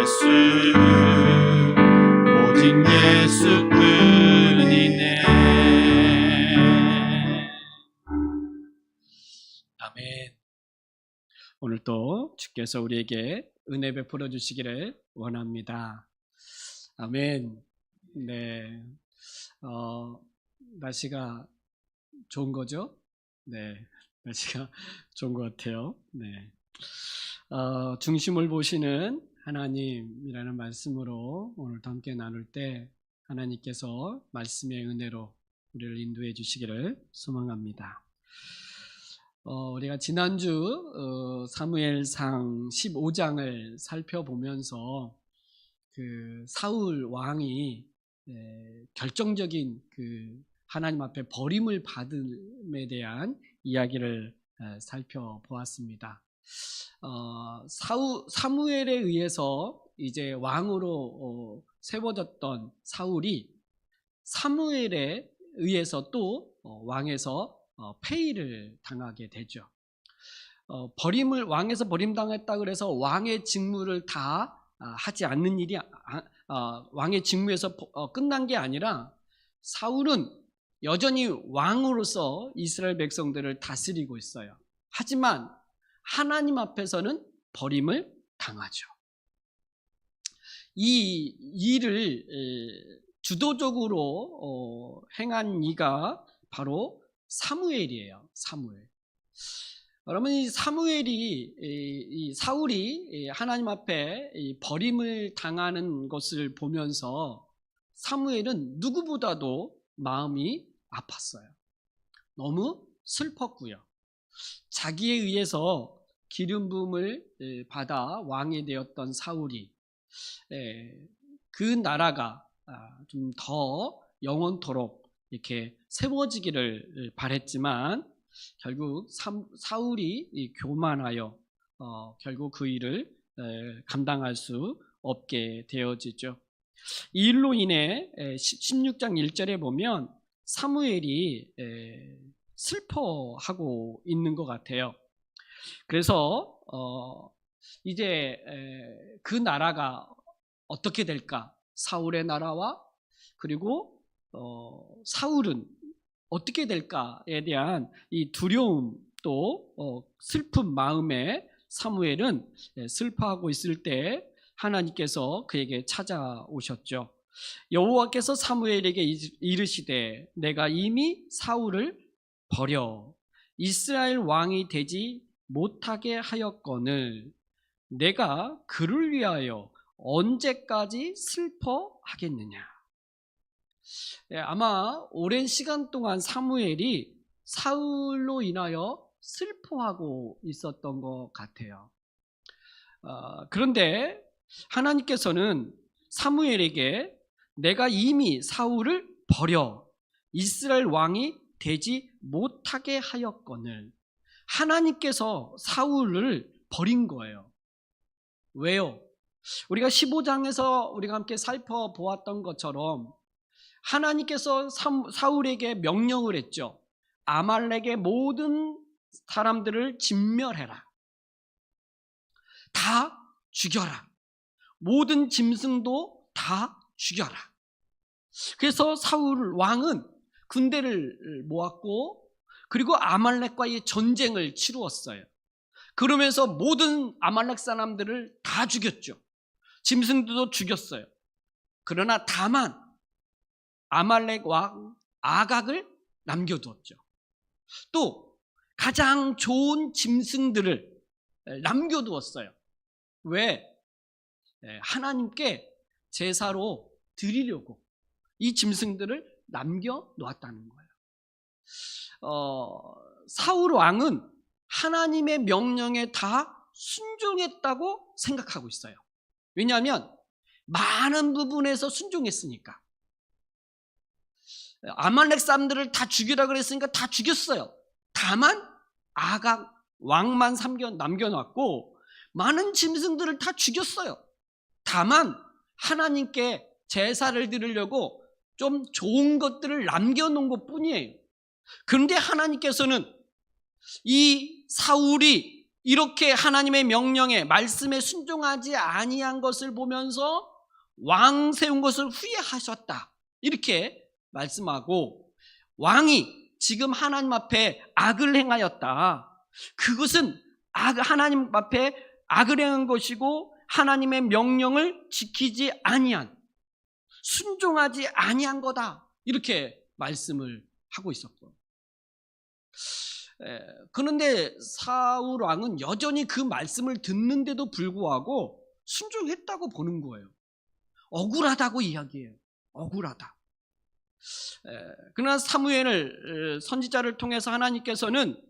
예수 오직 예수뿐이네. 아멘. 오늘도 주께서 우리에게 은혜 베풀어 주시기를 원합니다. 아멘. 네, 날씨가 좋은 거죠? 네, 날씨가 좋은 것 같아요. 네, 중심을 보시는 하나님이라는 말씀으로 오늘도 함께 나눌 때 하나님께서 말씀의 은혜로 우리를 인도해 주시기를 소망합니다. 우리가 지난주 사무엘상 15장을 살펴보면서 그 사울 왕이 결정적인 그 하나님 앞에 버림을 받음에 대한 이야기를 살펴보았습니다. 사무엘에 의해서 이제 왕으로 세워졌던 사울이 사무엘에 의해서 또 왕에서 폐위를 당하게 되죠. 왕에서 버림당했다 그래서 왕의 직무를 다 하지 않는 일이 왕의 직무에서 끝난 게 아니라 사울은 여전히 왕으로서 이스라엘 백성들을 다스리고 있어요. 하지만 하나님 앞에서는 버림을 당하죠. 이 일을 주도적으로 행한 이가 바로 사무엘이에요. 사무엘. 여러분, 이 사울이 하나님 앞에 버림을 당하는 것을 보면서 사무엘은 누구보다도 마음이 아팠어요. 너무 슬펐고요. 자기에 의해서 기름 부음을 받아 왕이 되었던 사울이 그 나라가 좀 더 영원토록 이렇게 세워지기를 바랬지만 결국 사울이 교만하여 결국 그 일을 감당할 수 없게 되어지죠. 이 일로 인해 16장 1절에 보면 사무엘이 슬퍼하고 있는 것 같아요. 그래서 이제 그 나라가 어떻게 될까? 사울의 나라와 그리고 사울은 어떻게 될까에 대한 이 두려움 또 슬픈 마음에 사무엘은 슬퍼하고 있을 때 하나님께서 그에게 찾아오셨죠. 여호와께서 사무엘에게 이르시되 내가 이미 사울을 버려 이스라엘 왕이 되지 못하게 하였거늘 내가 그를 위하여 언제까지 슬퍼하겠느냐. 아마 오랜 시간 동안 사무엘이 사울로 인하여 슬퍼하고 있었던 것 같아요. 그런데 하나님께서는 사무엘에게 내가 이미 사울을 버려 이스라엘 왕이 되지 못하게 하였거늘 하나님께서 사울을 버린 거예요. 왜요? 우리가 15장에서 우리가 함께 살펴보았던 것처럼 하나님께서 사울에게 명령을 했죠. 아말렉의 모든 사람들을 진멸해라. 다 죽여라. 모든 짐승도 다 죽여라. 그래서 사울 왕은 군대를 모았고 그리고 아말렉과의 전쟁을 치루었어요. 그러면서 모든 아말렉 사람들을 다 죽였죠. 짐승들도 죽였어요. 그러나 다만 아말렉 왕 아각을 남겨두었죠. 또 가장 좋은 짐승들을 남겨두었어요. 왜? 하나님께 제사로 드리려고 이 짐승들을 남겨놓았다는 거예요. 사울 왕은 하나님의 명령에 다 순종했다고 생각하고 있어요. 왜냐하면 많은 부분에서 순종했으니까. 아말렉 사람들을 다 죽이라 그랬으니까 다 죽였어요. 다만 아각 왕만 남겨놨고 많은 짐승들을 다 죽였어요. 다만 하나님께 제사를 드리려고 좀 좋은 것들을 남겨놓은 것뿐이에요. 그런데 하나님께서는 이 사울이 이렇게 하나님의 명령에 말씀에 순종하지 아니한 것을 보면서 왕 세운 것을 후회하셨다, 이렇게 말씀하고, 왕이 지금 하나님 앞에 악을 행하였다, 그것은 하나님 앞에 악을 행한 것이고 하나님의 명령을 지키지 아니한, 순종하지 아니한 거다, 이렇게 말씀을 하고 있었고, 그런데 사울 왕은 여전히 그 말씀을 듣는데도 불구하고 순종했다고 보는 거예요. 억울하다고 이야기해요. 억울하다. 그러나 사무엘 선지자를 통해서 하나님께서는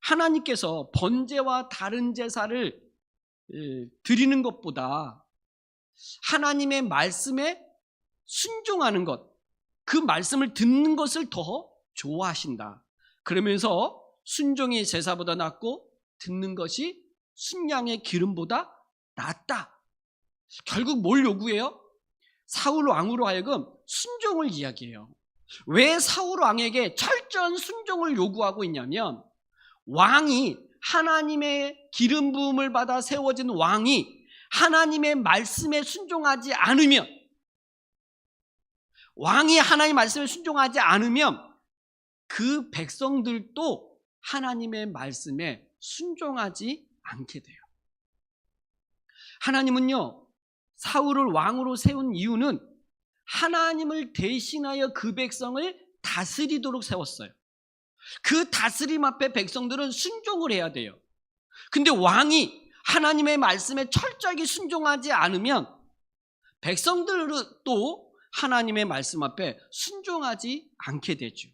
하나님께서 번제와 다른 제사를 드리는 것보다 하나님의 말씀에 순종하는 것, 그 말씀을 듣는 것을 더 좋아하신다. 그러면서 순종이 제사보다 낫고 듣는 것이 순양의 기름보다 낫다. 결국 뭘 요구해요? 사울 왕으로 하여금 순종을 이야기해요. 왜 사울 왕에게 철저한 순종을 요구하고 있냐면, 왕이, 하나님의 기름 부음을 받아 세워진 왕이 하나님의 말씀에 순종하지 않으면, 왕이 하나님의 말씀에 순종하지 않으면 그 백성들도 하나님의 말씀에 순종하지 않게 돼요. 하나님은요, 사울을 왕으로 세운 이유는 하나님을 대신하여 그 백성을 다스리도록 세웠어요. 그 다스림 앞에 백성들은 순종을 해야 돼요. 근데 왕이 하나님의 말씀에 철저하게 순종하지 않으면 백성들도 하나님의 말씀 앞에 순종하지 않게 되죠.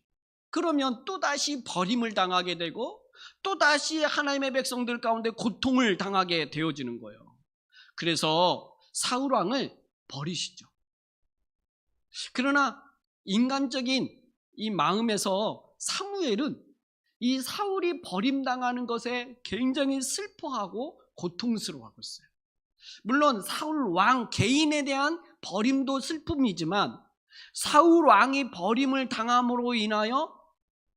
그러면 또다시 버림을 당하게 되고 또다시 하나님의 백성들 가운데 고통을 당하게 되어지는 거예요. 그래서 사울 왕을 버리시죠. 그러나 인간적인 이 마음에서 사무엘은 이 사울이 버림당하는 것에 굉장히 슬퍼하고 고통스러워하고 있어요. 물론 사울 왕 개인에 대한 버림도 슬픔이지만, 사울 왕이 버림을 당함으로 인하여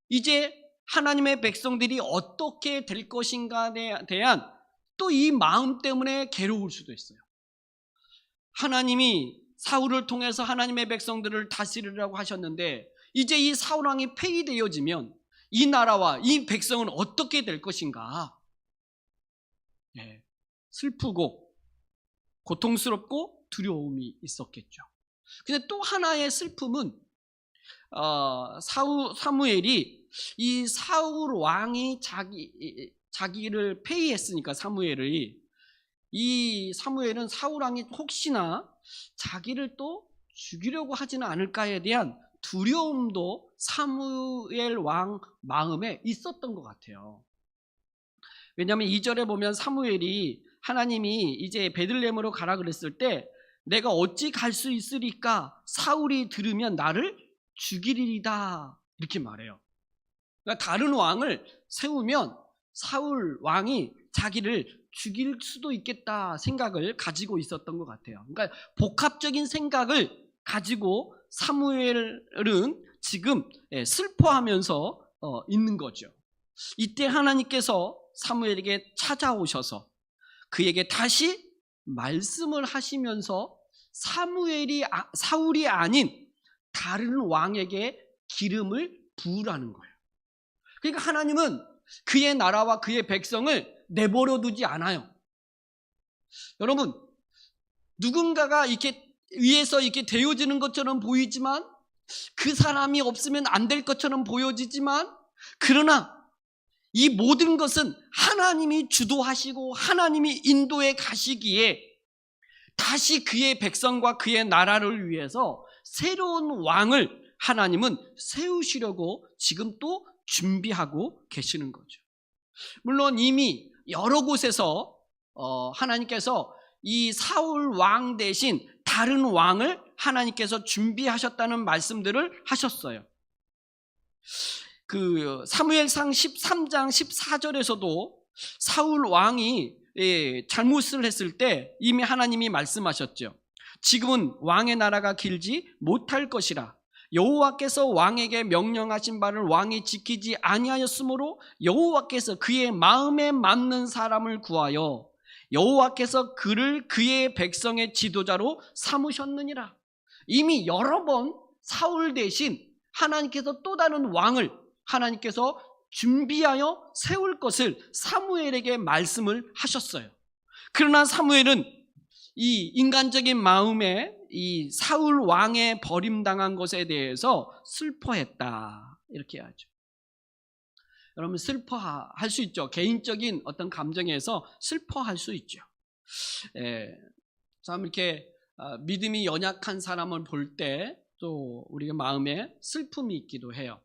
이제 하나님의 백성들이 어떻게 될 것인가에 대한 또 이 마음 때문에 괴로울 수도 있어요. 하나님이 사울을 통해서 하나님의 백성들을 다스리라고 하셨는데, 이제 이 사울 왕이 폐위되어지면 이 나라와 이 백성은 어떻게 될 것인가? 슬프고 고통스럽고 두려움이 있었겠죠. 근데 또 하나의 슬픔은 사무엘이, 이 사울 왕이 자기를 폐위했으니까 이 사무엘은 사울 왕이 혹시나 자기를 또 죽이려고 하지는 않을까에 대한 두려움도 사무엘 왕 마음에 있었던 것 같아요. 왜냐하면 2절에 보면 사무엘이, 하나님이 이제 베들레헴으로 가라 그랬을 때 내가 어찌 갈 수 있으리까? 사울이 들으면 나를 죽이리이다, 이렇게 말해요. 그러니까 다른 왕을 세우면 사울 왕이 자기를 죽일 수도 있겠다 생각을 가지고 있었던 것 같아요. 그러니까 복합적인 생각을 가지고 사무엘은 지금 슬퍼하면서 있는 거죠. 이때 하나님께서 사무엘에게 찾아오셔서 그에게 다시 말씀을 하시면서 사울이 아닌 다른 왕에게 기름을 부으라는 거예요. 그러니까 하나님은 그의 나라와 그의 백성을 내버려 두지 않아요. 여러분, 누군가가 이렇게 위에서 이렇게 되어지는 것처럼 보이지만, 그 사람이 없으면 안 될 것처럼 보여지지만, 그러나 이 모든 것은 하나님이 주도하시고 하나님이 인도해 가시기에 다시 그의 백성과 그의 나라를 위해서 새로운 왕을 하나님은 세우시려고 지금 또 준비하고 계시는 거죠. 물론 이미 여러 곳에서 하나님께서 이 사울 왕 대신 다른 왕을 하나님께서 준비하셨다는 말씀들을 하셨어요. 그 사무엘상 13장 14절에서도 사울 왕이 잘못을 했을 때 이미 하나님이 말씀하셨죠. 지금은 왕의 나라가 길지 못할 것이라. 여호와께서 왕에게 명령하신 바를 왕이 지키지 아니하였으므로 여호와께서 그의 마음에 맞는 사람을 구하여 여호와께서 그를 그의 백성의 지도자로 삼으셨느니라. 이미 여러 번 사울 대신 하나님께서 또 다른 왕을 하나님께서 준비하여 세울 것을 사무엘에게 말씀을 하셨어요. 그러나 사무엘은 이 인간적인 마음에 이 사울 왕에 버림당한 것에 대해서 슬퍼했다, 이렇게 하죠. 여러분, 슬퍼할 수 있죠. 개인적인 어떤 감정에서 슬퍼할 수 있죠. 참 이렇게 믿음이 연약한 사람을 볼 때 또 우리가 마음에 슬픔이 있기도 해요.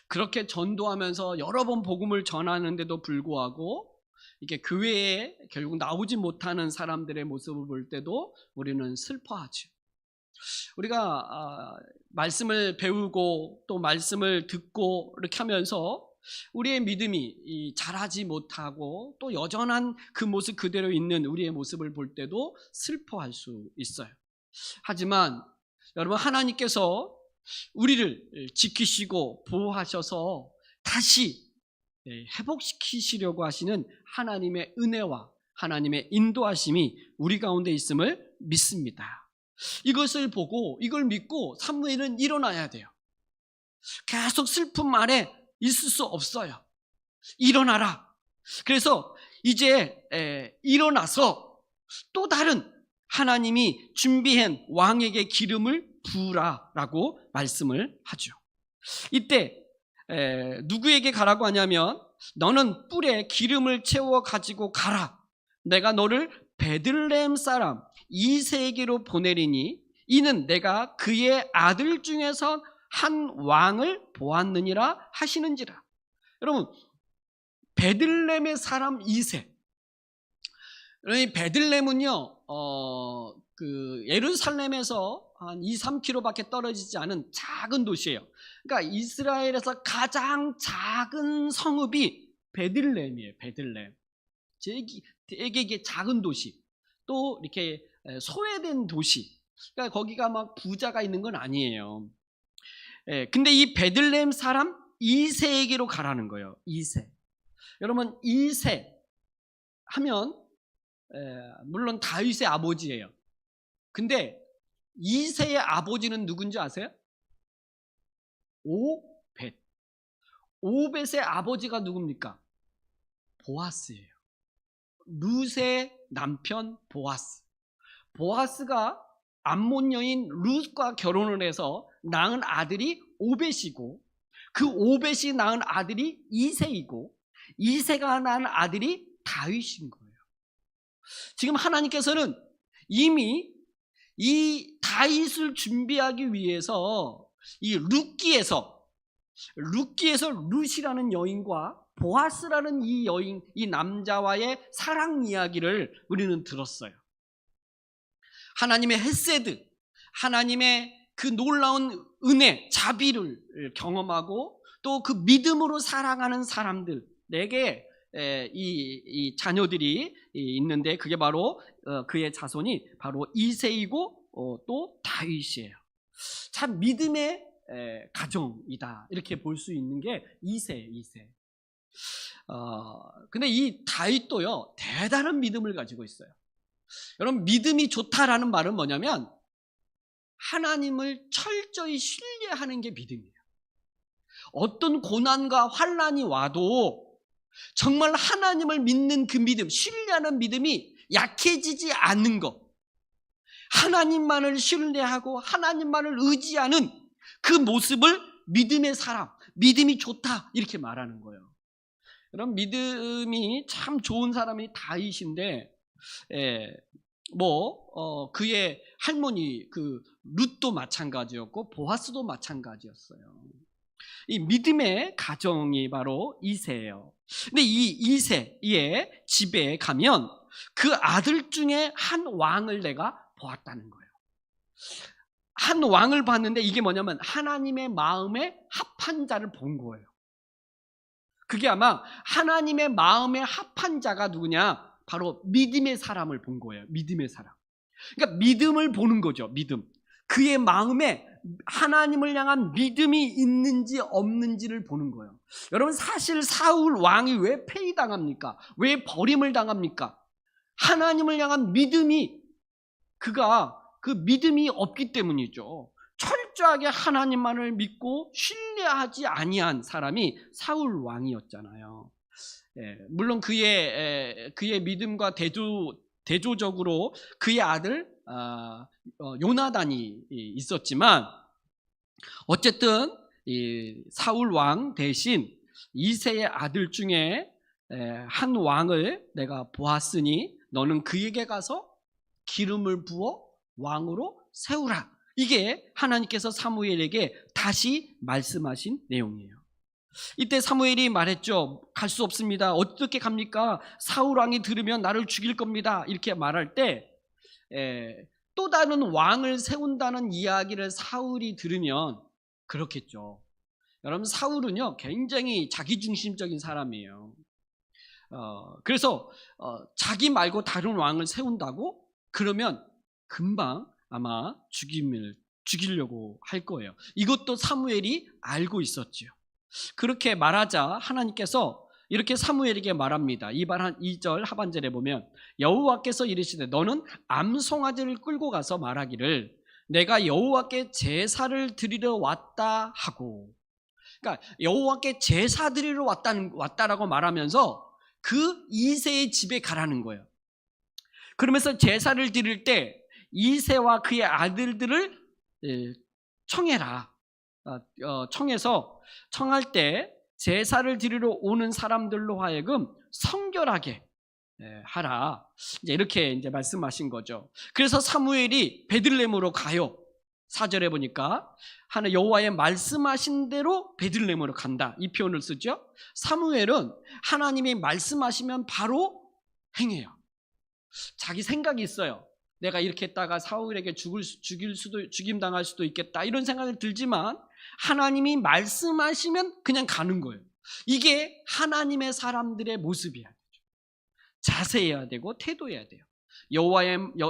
그렇게 전도하면서 여러 번 복음을 전하는데도 불구하고 이렇게 교회에 결국 나오지 못하는 사람들의 모습을 볼 때도 우리는 슬퍼하죠. 우리가 말씀을 배우고 또 말씀을 듣고 이렇게 하면서 우리의 믿음이 자라지 못하고 또 여전한 그 모습 그대로 있는 우리의 모습을 볼 때도 슬퍼할 수 있어요. 하지만 여러분, 하나님께서 우리를 지키시고 보호하셔서 다시 회복시키시려고 하시는 하나님의 은혜와 하나님의 인도하심이 우리 가운데 있음을 믿습니다. 이것을 보고 이걸 믿고 사무엘은 일어나야 돼요. 계속 슬픔 아래 있을 수 없어요. 일어나라. 그래서 이제 일어나서 또 다른 하나님이 준비한 왕에게 기름을 부으라라고 말씀을 하죠. 이때 누구에게 가라고 하냐면, 너는 뿔에 기름을 채워 가지고 가라. 내가 너를 베들레헴 사람 이새에게로 보내리니 이는 내가 그의 아들 중에서 한 왕을 보았느니라 하시는지라. 여러분, 베들레헴의 사람 이새. 이 베들레헴은요, 그 예루살렘에서 한 2-3km밖에 떨어지지 않은 작은 도시예요. 그러니까 이스라엘에서 가장 작은 성읍이 베들레헴이에요. 베들레헴. 되게 이게 작은 도시. 또 이렇게 소외된 도시. 그러니까 거기가 막 부자가 있는 건 아니에요. 근데 이 베들레헴 사람 이새에게로 가라는 거예요. 이새. 여러분, 이새 하면 물론 다윗의 아버지예요. 근데 이새의 아버지는 누군지 아세요? 오벳. 오벳의 아버지가 누굽니까? 보아스예요. 룻의 남편 보아스. 보아스가 암몬 여인 룻과 결혼을 해서 낳은 아들이 오벳이고, 그 오벳이 낳은 아들이 이새이고, 이새가 낳은 아들이 다윗인 거예요. 지금 하나님께서는 이미 이 다윗을 준비하기 위해서 이 룻기에서 룻이라는 여인과 보아스라는 이 여인, 이 남자와의 사랑 이야기를 우리는 들었어요. 하나님의 헤세드, 하나님의 그 놀라운 은혜, 자비를 경험하고 또 그 믿음으로 살아가는 사람들에게 이 자녀들이 있는데, 그게 바로 그의 자손이 바로 이새이고 또 다윗이에요. 참 믿음의 가정이다, 이렇게 볼 수 있는 게 이새. 근데 이 다윗도요, 대단한 믿음을 가지고 있어요. 여러분, 믿음이 좋다라는 말은 뭐냐면 하나님을 철저히 신뢰하는 게 믿음이에요. 어떤 고난과 환난이 와도 정말 하나님을 믿는 그 믿음, 신뢰하는 믿음이 약해지지 않는 것, 하나님만을 신뢰하고 하나님만을 의지하는 그 모습을 믿음의 사람, 믿음이 좋다, 이렇게 말하는 거예요. 여러분, 믿음이 참 좋은 사람이 다윗인데, 그의 할머니 그 룻도 마찬가지였고 보아스도 마찬가지였어요. 이 믿음의 가정이 바로 이새예요. 근데 이 이새의 집에 가면 그 아들 중에 한 왕을 내가 보았다는 거예요. 한 왕을 봤는데 이게 뭐냐면 하나님의 마음에 합한 자를 본 거예요. 그게 아마 하나님의 마음에 합한 자가 누구냐? 바로 믿음의 사람을 본 거예요. 믿음의 사람. 그러니까 믿음을 보는 거죠. 믿음. 그의 마음에 하나님을 향한 믿음이 있는지 없는지를 보는 거예요. 여러분, 사실 사울 왕이 왜 폐위당합니까? 왜 버림을 당합니까? 하나님을 향한 믿음이, 그가 그 믿음이 없기 때문이죠. 철저하게 하나님만을 믿고 신뢰하지 아니한 사람이 사울 왕이었잖아요. 물론 그의 믿음과 대조적으로 그의 아들 요나단이 있었지만, 어쨌든 이 사울 왕 대신 이새의 아들 중에 한 왕을 내가 보았으니 너는 그에게 가서 기름을 부어 왕으로 세우라. 이게 하나님께서 사무엘에게 다시 말씀하신 내용이에요. 이때 사무엘이 말했죠. 갈 수 없습니다. 어떻게 갑니까? 사울 왕이 들으면 나를 죽일 겁니다. 이렇게 말할 때 또 다른 왕을 세운다는 이야기를 사울이 들으면 그렇겠죠. 여러분, 사울은요 굉장히 자기중심적인 사람이에요. 그래서 자기 말고 다른 왕을 세운다고? 그러면 금방 아마 죽이려고 할 거예요. 이것도 사무엘이 알고 있었죠. 그렇게 말하자 하나님께서 이렇게 사무엘에게 말합니다. 2절 하반절에 보면 여호와께서 이르시되 너는 암송아지를 끌고 가서 말하기를 내가 여호와께 제사를 드리러 왔다 하고, 그러니까 여호와께 제사 드리러 왔다라고 말하면서 그 이새의 집에 가라는 거예요. 그러면서 제사를 드릴 때 이새와 그의 아들들을 청해라. 청할 때 제사를 드리러 오는 사람들로 하여금 성결하게 하라. 이렇게 말씀하신 거죠. 그래서 사무엘이 베들레헴으로 가요. 4절에 보니까 여호와의 말씀하신 대로 베들레헴으로 간다, 이 표현을 쓰죠. 사무엘은 하나님이 말씀하시면 바로 행해요. 자기 생각이 있어요. 내가 이렇게 했다가 사울에게 죽임당할 수도 있겠다, 이런 생각이 들지만 하나님이 말씀하시면 그냥 가는 거예요. 이게 하나님의 사람들의 모습이야. 자세해야 되고 태도해야 돼요.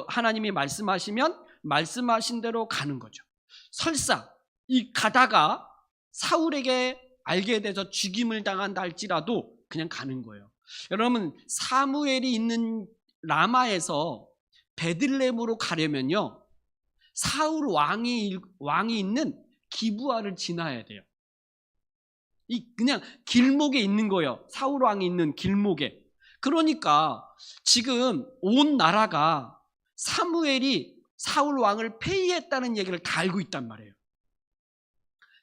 하나님이 말씀하시면 말씀하신 대로 가는 거죠. 설사 이 가다가 사울에게 알게 돼서 죽임을 당한다 할지라도 그냥 가는 거예요. 여러분, 사무엘이 있는 라마에서 베들레헴으로 가려면요 사울 왕이 있는 기브아를 지나야 돼요. 그냥 길목에 있는 거예요. 사울 왕이 있는 길목에. 그러니까 지금 온 나라가 사무엘이 사울 왕을 폐위했다는 얘기를 다 알고 있단 말이에요.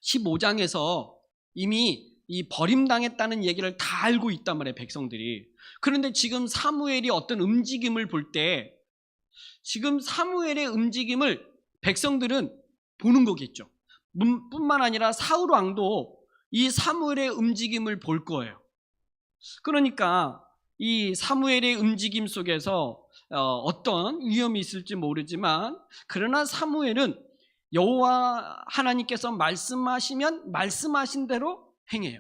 15장에서 이미 이 버림당했다는 얘기를 다 알고 있단 말이에요, 백성들이. 그런데 지금 사무엘이 어떤 움직임을 볼 때, 지금 사무엘의 움직임을 백성들은 보는 거겠죠. 뿐만 아니라 사울 왕도 이 사무엘의 움직임을 볼 거예요. 그러니까 이 사무엘의 움직임 속에서 어떤 위험이 있을지 모르지만, 그러나 사무엘은 여호와 하나님께서 말씀하시면 말씀하신 대로 행해요.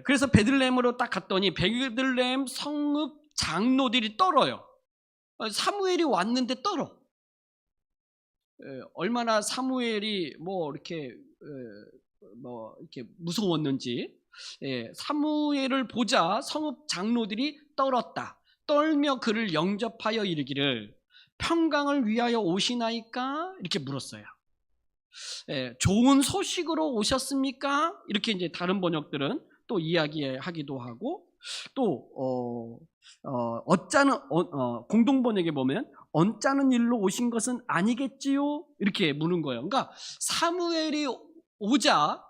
그래서 베들레헴으로 딱 갔더니 베들레헴 성읍 장로들이 떨어요. 사무엘이 왔는데 떨어. 얼마나 사무엘이 이렇게 무서웠는지. 사무엘을 보자 성읍 장로들이 떨었다. 떨며 그를 영접하여 이르기를 평강을 위하여 오시나이까? 이렇게 물었어요. 좋은 소식으로 오셨습니까? 이렇게 다른 번역들은 또 이야기하기도 하고, 또 공동 번역에 보면 언짢은 일로 오신 것은 아니겠지요? 이렇게 묻는 거예요. 그러니까 사무엘이 오자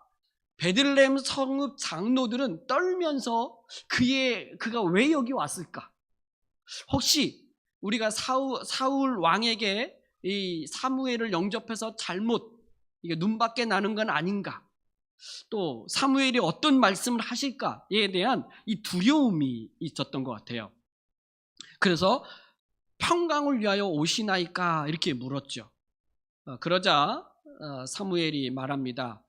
베들레헴 성읍 장로들은 떨면서 그가 왜 여기 왔을까? 혹시 우리가 사울 왕에게 이 사무엘을 영접해서 잘못 눈밖에 나는 건 아닌가? 또 사무엘이 어떤 말씀을 하실까에 대한 이 두려움이 있었던 것 같아요. 그래서 평강을 위하여 오시나이까? 이렇게 물었죠. 그러자 사무엘이 말합니다.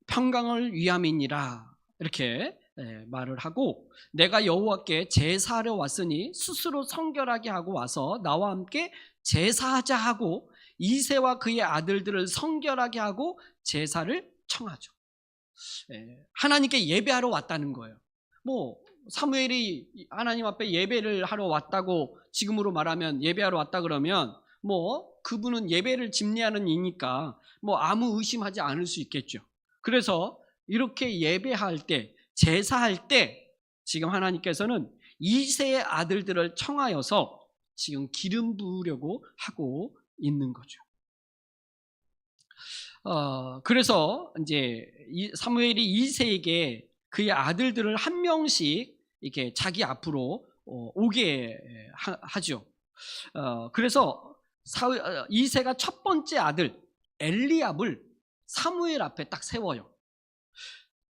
평강을 위함이니라, 이렇게 말을 하고, 내가 여호와께 제사하러 왔으니 스스로 성결하게 하고 와서 나와 함께 제사하자 하고 이새와 그의 아들들을 성결하게 하고 제사를 청하죠. 하나님께 예배하러 왔다는 거예요. 뭐 사무엘이 하나님 앞에 예배를 하러 왔다고 지금으로 말하면 예배하러 왔다 그러면 뭐 그분은 예배를 집례하는 이니까 뭐 아무 의심하지 않을 수 있겠죠. 그래서 이렇게 예배할 때, 제사할 때 지금 하나님께서는 이새의 아들들을 청하여서 지금 기름 부으려고 하고 있는 거죠. 그래서 이제 사무엘이 이새에게 그의 아들들을 한 명씩 이렇게 자기 앞으로 오게 하죠. 그래서 이새가 첫 번째 아들 엘리압을 사무엘 앞에 딱 세워요.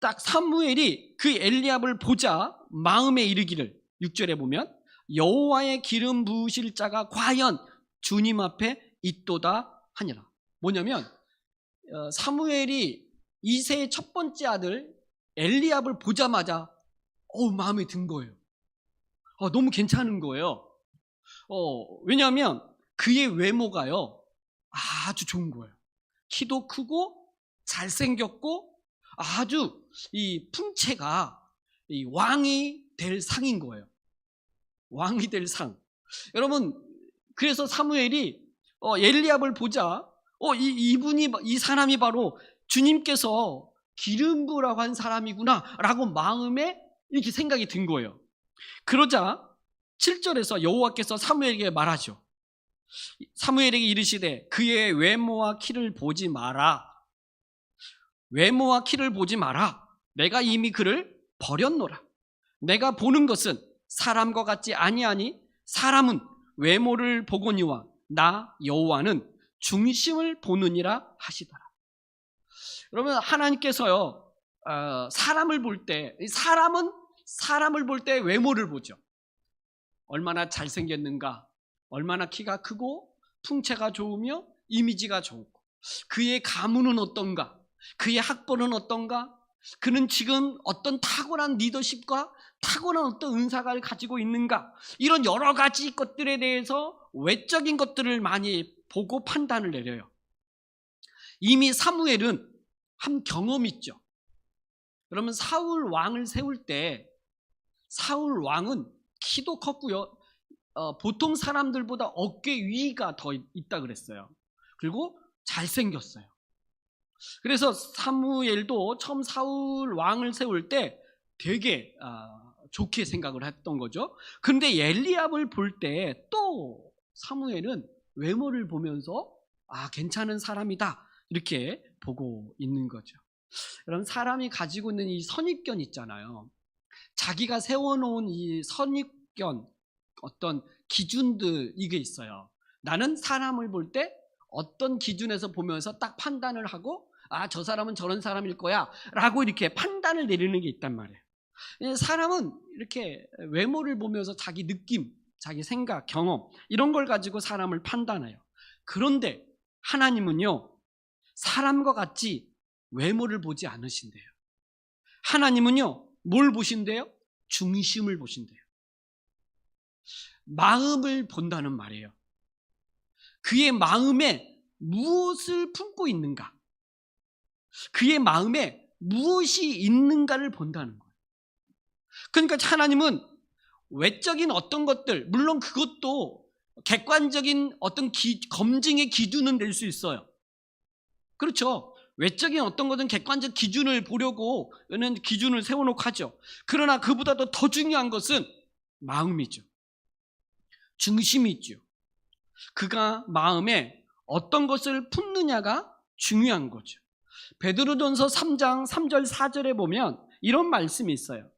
딱 사무엘이 그 엘리압을 보자 마음에 이르기를 6절에 보면 여호와의 기름 부으실 자가 과연 주님 앞에 있도다 하니라. 뭐냐면 사무엘이 이새의 첫 번째 아들 엘리압을 보자마자 마음에 든 거예요. 너무 괜찮은 거예요. 왜냐하면 그의 외모가요 아주 좋은 거예요. 키도 크고 잘생겼고 아주 이 풍채가 이 왕이 될 상인 거예요. 왕이 될 상. 여러분, 그래서 사무엘이 엘리압을 보자 이 사람이 바로 주님께서 기름 부으라고 한 사람이구나 라고 마음에 이렇게 생각이 든 거예요. 그러자 7절에서 여호와께서 사무엘에게 말하죠. 사무엘에게 이르시되 그의 외모와 키를 보지 마라. 외모와 키를 보지 마라. 내가 이미 그를 버렸노라. 내가 보는 것은 사람과 같지 아니하니 사람은 외모를 보거니와 나 여호와는 중심을 보느니라 하시더라. 여러분, 하나님께서요 사람을 볼 때 사람을 볼 때 외모를 보죠. 얼마나 잘생겼는가, 얼마나 키가 크고 풍채가 좋으며 이미지가 좋고 그의 가문은 어떤가, 그의 학벌은 어떤가, 그는 지금 어떤 탁월한 리더십과 탁월한 어떤 은사가 가지고 있는가, 이런 여러 가지 것들에 대해서 외적인 것들을 많이 보고 판단을 내려요. 이미 사무엘은 한 경험이 있죠. 그러면 사울 왕을 세울 때 사울 왕은 키도 컸고요, 보통 사람들보다 어깨 위가 더 있다 그랬어요. 그리고 잘생겼어요. 그래서 사무엘도 처음 사울 왕을 세울 때 되게 좋게 생각을 했던 거죠. 그런데 엘리압을 볼 때 또 사무엘은 외모를 보면서 괜찮은 사람이다 이렇게 보고 있는 거죠. 여러분, 사람이 가지고 있는 이 선입견 있잖아요. 자기가 세워놓은 이 선입견, 어떤 기준들, 이게 있어요. 나는 사람을 볼 때 어떤 기준에서 보면서 딱 판단을 하고 저 사람은 저런 사람일 거야 라고 이렇게 판단을 내리는 게 있단 말이에요. 사람은 이렇게 외모를 보면서 자기 느낌, 자기 생각, 경험 이런 걸 가지고 사람을 판단해요. 그런데 하나님은요 사람과 같이 외모를 보지 않으신대요. 하나님은요 뭘 보신대요? 중심을 보신대요. 마음을 본다는 말이에요. 그의 마음에 무엇을 품고 있는가, 그의 마음에 무엇이 있는가를 본다는 거예요. 그러니까 하나님은 외적인 어떤 것들, 물론 그것도 객관적인 어떤 검증의 기준은 될 수 있어요. 그렇죠. 외적인 어떤 것은 객관적 기준을 보려고 는 기준을 세워놓고 하죠. 그러나 그보다도 더 중요한 것은 마음이죠. 중심이 있죠. 그가 마음에 어떤 것을 품느냐가 중요한 거죠. 베드로전서 3장 3절 4절에 보면 이런 말씀이 있어요.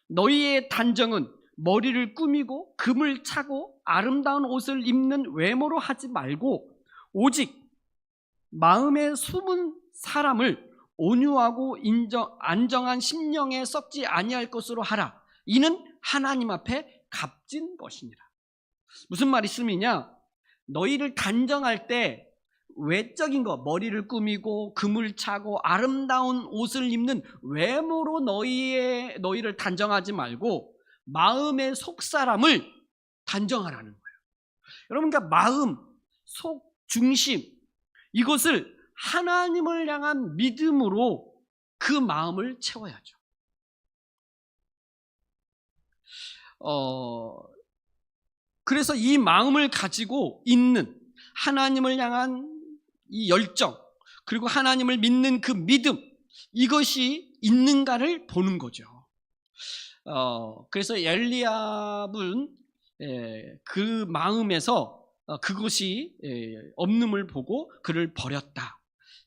너희의 단정은 머리를 꾸미고 금을 차고 아름다운 옷을 입는 외모로 하지 말고 오직 마음에 숨은 사람을 온유하고 안정한 심령에 썩지 아니할 것으로 하라. 이는 하나님 앞에 값진 것이니라. 무슨 말씀이냐? 너희를 단정할 때 외적인 거, 머리를 꾸미고 금을 차고 아름다운 옷을 입는 외모로 너희를 단정하지 말고 마음의 속사람을 단정하라는 거예요. 여러분, 그러니까 마음, 속, 중심, 이것을 하나님을 향한 믿음으로 그 마음을 채워야죠. 그래서 이 마음을 가지고 있는 하나님을 향한 이 열정, 그리고 하나님을 믿는 그 믿음, 이것이 있는가를 보는 거죠. 그래서 엘리압은 그 마음에서 그것이 없음을 보고 그를 버렸다.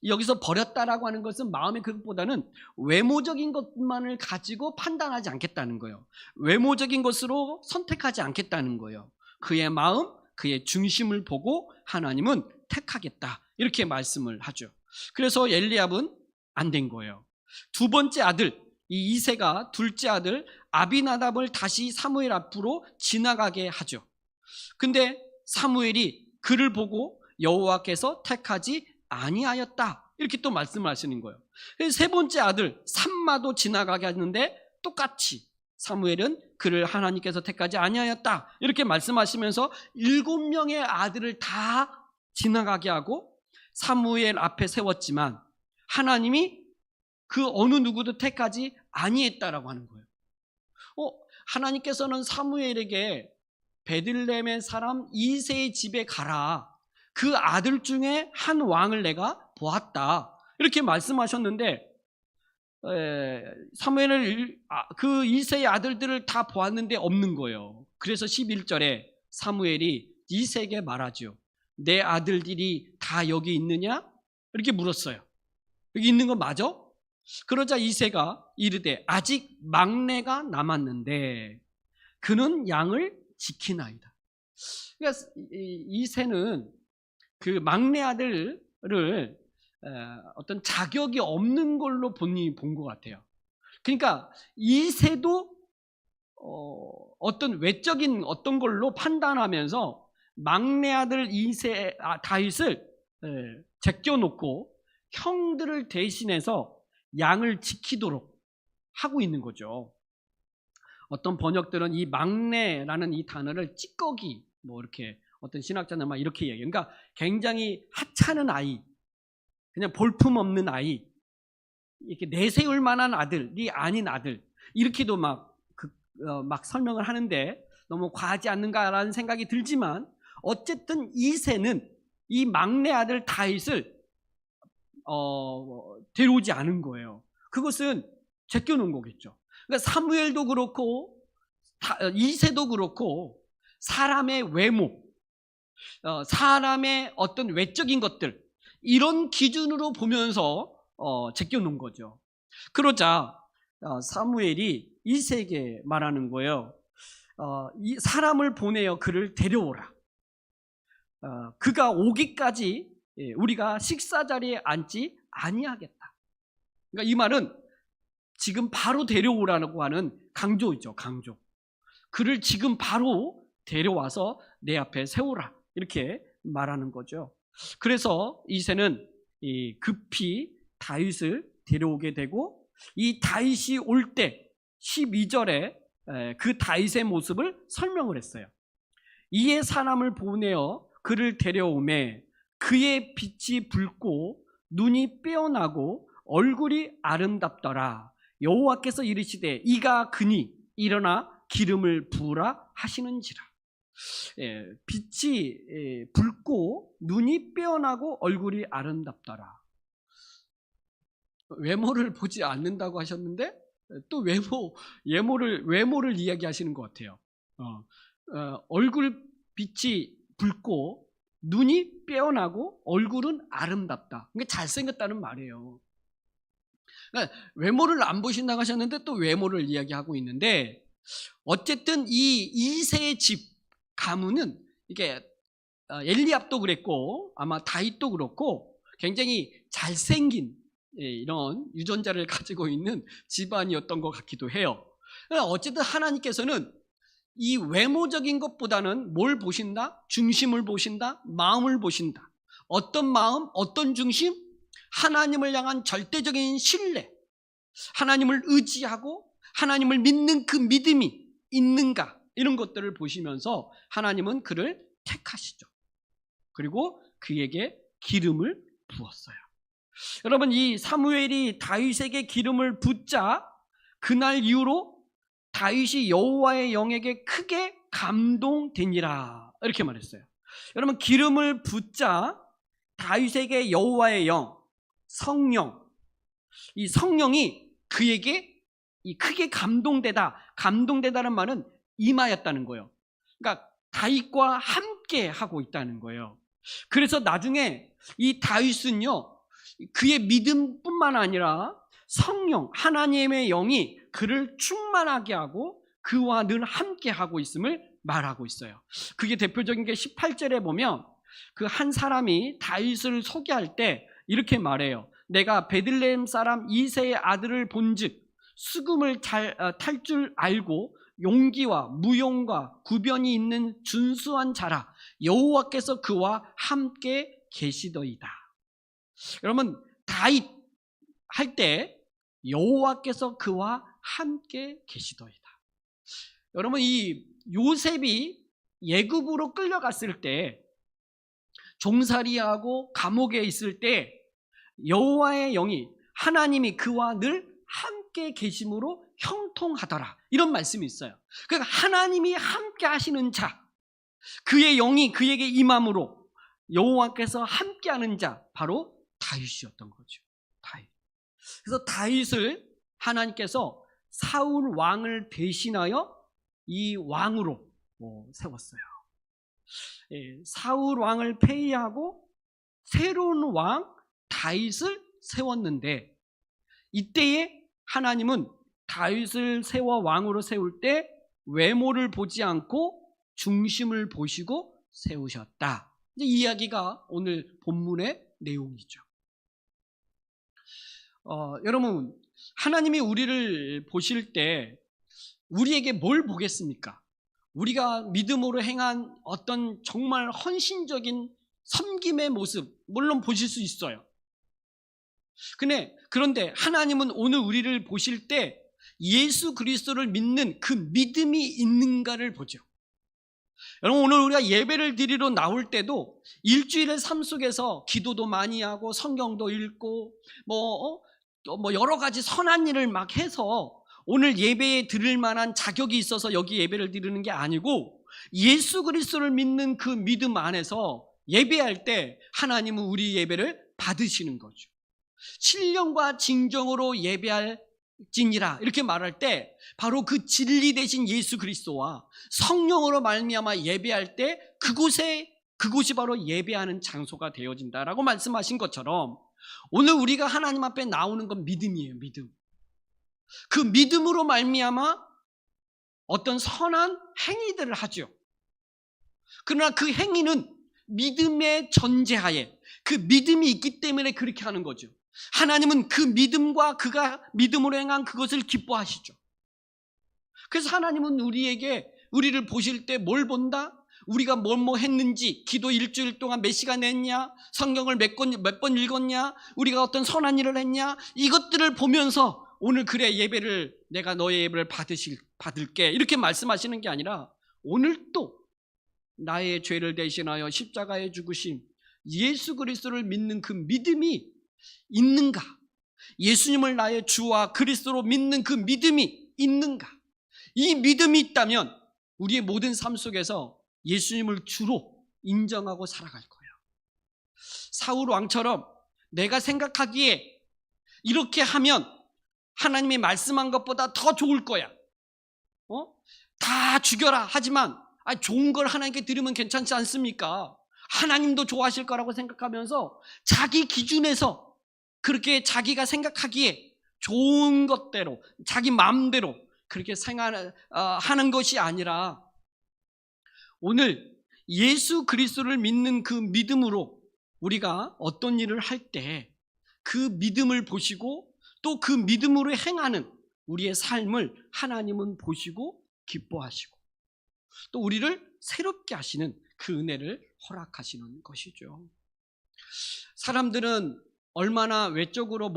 여기서 버렸다라고 하는 것은 마음의 그것보다는 외모적인 것만을 가지고 판단하지 않겠다는 거예요. 외모적인 것으로 선택하지 않겠다는 거예요. 그의 마음, 그의 중심을 보고 하나님은 택하겠다, 이렇게 말씀을 하죠. 그래서 엘리압은 안 된 거예요. 두 번째 아들, 이 이새가 둘째 아들 아비나답을 다시 사무엘 앞으로 지나가게 하죠. 근데 사무엘이 그를 보고 여호와께서 택하지 아니하였다, 이렇게 또 말씀을 하시는 거예요. 세 번째 아들 삼마도 지나가게 하는데 똑같이 사무엘은 그를 하나님께서 택하지 아니하였다, 이렇게 말씀하시면서 7명의 아들을 다 지나가게 하고 사무엘 앞에 세웠지만 하나님이 그 어느 누구도 택하지 아니했다라고 하는 거예요. 하나님께서는 사무엘에게 베들레헴의 사람 이새의 집에 가라, 그 아들 중에 한 왕을 내가 보았다, 이렇게 말씀하셨는데 사무엘을 그 이새의 아들들을 다 보았는데 없는 거예요. 그래서 11절에 사무엘이 이새에게 말하죠. 내 아들들이 다 여기 있느냐? 이렇게 물었어요. 여기 있는 거 맞아? 그러자 이새가 이르되 아직 막내가 남았는데 그는 양을 지키나이다. 그러니까 이새는 그 막내 아들을 어떤 자격이 없는 걸로 본인이 본 것 같아요. 그러니까 이새도 어떤 외적인 어떤 걸로 판단하면서 막내 아들 다윗을 제껴놓고 형들을 대신해서 양을 지키도록 하고 있는 거죠. 어떤 번역들은 이 막내라는 이 단어를 찌꺼기, 이렇게 어떤 신학자는 막 이렇게 얘기해요. 그러니까 굉장히 하찮은 아이, 그냥 볼품없는 아이, 이렇게 내세울 만한 아들이 아닌 아들, 이렇게도 막 설명을 하는데 너무 과하지 않는가라는 생각이 들지만 어쨌든 이새는 이 막내 아들 다윗을 데려오지 않은 거예요. 그것은 제껴놓은 거겠죠. 그러니까 사무엘도 그렇고 이새도 그렇고 사람의 외모, 사람의 어떤 외적인 것들, 이런 기준으로 보면서 제껴놓은 거죠. 그러자 사무엘이 이새에게 말하는 거예요. 이 사람을 보내어 그를 데려오라. 그가 오기까지 우리가 식사 자리에 앉지 아니하겠다. 그러니까 이 말은 지금 바로 데려오라고 하는 강조이죠. 강조. 그를 지금 바로 데려와서 내 앞에 세우라, 이렇게 말하는 거죠. 그래서 이새는 급히 다윗을 데려오게 되고, 이 다윗이 올 때 12절에 그 다윗의 모습을 설명을 했어요. 이에 사람을 보내어 그를 데려오매 그의 빛이 붉고 눈이 빼어나고 얼굴이 아름답더라. 여호와께서 이르시되 이가 그니 일어나 기름을 부으라 하시는지라. 빛이 붉고 눈이 빼어나고 얼굴이 아름답더라. 외모를 보지 않는다고 하셨는데 또 외모를 이야기하시는 것 같아요. 얼굴 빛이 붉고 눈이 빼어나고 얼굴은 아름답다. 그게 잘생겼다는 말이에요. 그러니까 외모를 안 보신다고 하셨는데 또 외모를 이야기하고 있는데, 어쨌든 이 이새의 집 가문은 이게 엘리압도 그랬고 아마 다윗도 그렇고 굉장히 잘생긴 이런 유전자를 가지고 있는 집안이었던 것 같기도 해요. 어쨌든 하나님께서는 이 외모적인 것보다는 뭘 보신다? 중심을 보신다? 마음을 보신다. 어떤 마음? 어떤 중심? 하나님을 향한 절대적인 신뢰, 하나님을 의지하고 하나님을 믿는 그 믿음이 있는가, 이런 것들을 보시면서 하나님은 그를 택하시죠. 그리고 그에게 기름을 부었어요. 여러분, 이 사무엘이 다윗에게 기름을 붓자 그날 이후로 다윗이 여호와의 영에게 크게 감동되니라, 이렇게 말했어요. 여러분, 기름을 붓자 다윗에게 여호와의 영, 성령, 이 성령이 그에게 이 크게 감동되다는 말은 임하였다는 거예요. 그러니까 다윗과 함께 하고 있다는 거예요. 그래서 나중에 이 다윗은요, 그의 믿음뿐만 아니라 성령, 하나님의 영이 그를 충만하게 하고 그와 늘 함께 하고 있음을 말하고 있어요. 그게 대표적인 게 18절에 보면 그 한 사람이 다윗을 소개할 때 이렇게 말해요. 내가 베들레헴 사람 이새의 아들을 본즉 수금을 탈 줄 알고 용기와 무용과 구변이 있는 준수한 자라, 여호와께서 그와 함께 계시더이다. 여러분, 다윗 할 때 여호와께서 그와 함께 계시더이다. 여러분, 이 요셉이 애굽으로 끌려갔을 때, 종살이하고 감옥에 있을 때 여호와의 영이, 하나님이 그와 늘 함께 계심으로 형통하더라, 이런 말씀이 있어요. 그러니까 하나님이 함께 하시는 자, 그의 영이 그에게 임함으로 여호와께서 함께하는 자, 바로 다윗이었던 거죠. 다윗. 그래서 다윗을 하나님께서 사울 왕을 대신하여 이 왕으로 세웠어요. 사울 왕을 폐위하고 새로운 왕 다윗을 세웠는데, 이때에 하나님은 다윗을 세워 왕으로 세울 때 외모를 보지 않고 중심을 보시고 세우셨다. 이 이야기가 오늘 본문의 내용이죠. 여러분, 하나님이 우리를 보실 때 우리에게 뭘 보겠습니까? 우리가 믿음으로 행한 어떤 정말 헌신적인 섬김의 모습, 물론 보실 수 있어요. 그런데 하나님은 오늘 우리를 보실 때 예수 그리스도를 믿는 그 믿음이 있는가를 보죠. 여러분, 오늘 우리가 예배를 드리러 나올 때도 일주일의 삶 속에서 기도도 많이 하고 성경도 읽고 여러 가지 선한 일을 막 해서 오늘 예배에 드릴 만한 자격이 있어서 여기 예배를 드리는 게 아니고, 예수 그리스도를 믿는 그 믿음 안에서 예배할 때 하나님은 우리 예배를 받으시는 거죠. 신령과 진정으로 예배할지니라, 이렇게 말할 때 바로 그 진리 되신 예수 그리스도와 성령으로 말미암아 예배할 때 그곳이 바로 예배하는 장소가 되어진다라고 말씀하신 것처럼, 오늘 우리가 하나님 앞에 나오는 건 믿음이에요. 믿음. 그 믿음으로 말미암아 어떤 선한 행위들을 하죠. 그러나 그 행위는 믿음의 전제하에, 그 믿음이 있기 때문에 그렇게 하는 거죠. 하나님은 그 믿음과 그가 믿음으로 행한 그것을 기뻐하시죠. 그래서 하나님은 우리를 보실 때 뭘 본다? 우리가 뭐 했는지, 기도 일주일 동안 몇 시간 했냐, 성경을 몇 번 읽었냐, 우리가 어떤 선한 일을 했냐, 이것들을 보면서 오늘 그래, 내가 너의 예배를 받을게, 이렇게 말씀하시는 게 아니라, 오늘 또 나의 죄를 대신하여 십자가에 죽으신 예수 그리스도를 믿는 그 믿음이 있는가, 예수님을 나의 주와 그리스도로 믿는 그 믿음이 있는가, 이 믿음이 있다면 우리의 모든 삶 속에서 예수님을 주로 인정하고 살아갈 거예요. 사울 왕처럼 내가 생각하기에 이렇게 하면 하나님이 말씀한 것보다 더 좋을 거야, 다 죽여라 하지만 좋은 걸 하나님께 드리면 괜찮지 않습니까? 하나님도 좋아하실 거라고 생각하면서 자기 기준에서 그렇게 자기가 생각하기에 좋은 것대로 자기 마음대로 그렇게 하는 것이 아니라, 오늘 예수 그리스도를 믿는 그 믿음으로 우리가 어떤 일을 할 때 그 믿음을 보시고 또 그 믿음으로 행하는 우리의 삶을 하나님은 보시고 기뻐하시고 또 우리를 새롭게 하시는 그 은혜를 허락하시는 것이죠. 사람들은 얼마나 외적으로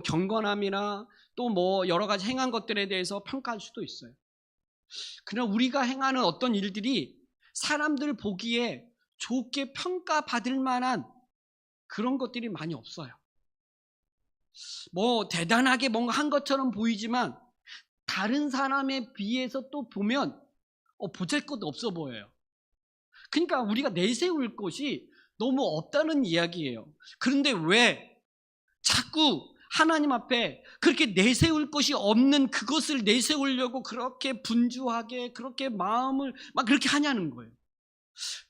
경건함이나 또 여러 가지 행한 것들에 대해서 평가할 수도 있어요. 그러나 우리가 행하는 어떤 일들이 사람들 보기에 좋게 평가받을 만한 그런 것들이 많이 없어요. 뭐 대단하게 뭔가 한 것처럼 보이지만 다른 사람에 비해서 또 보면 보잘것도 없어 보여요. 그러니까 우리가 내세울 것이 너무 없다는 이야기예요. 그런데 왜 자꾸 하나님 앞에 그렇게 내세울 것이 없는 그것을 내세우려고 그렇게 분주하게 그렇게 마음을 막 그렇게 하냐는 거예요.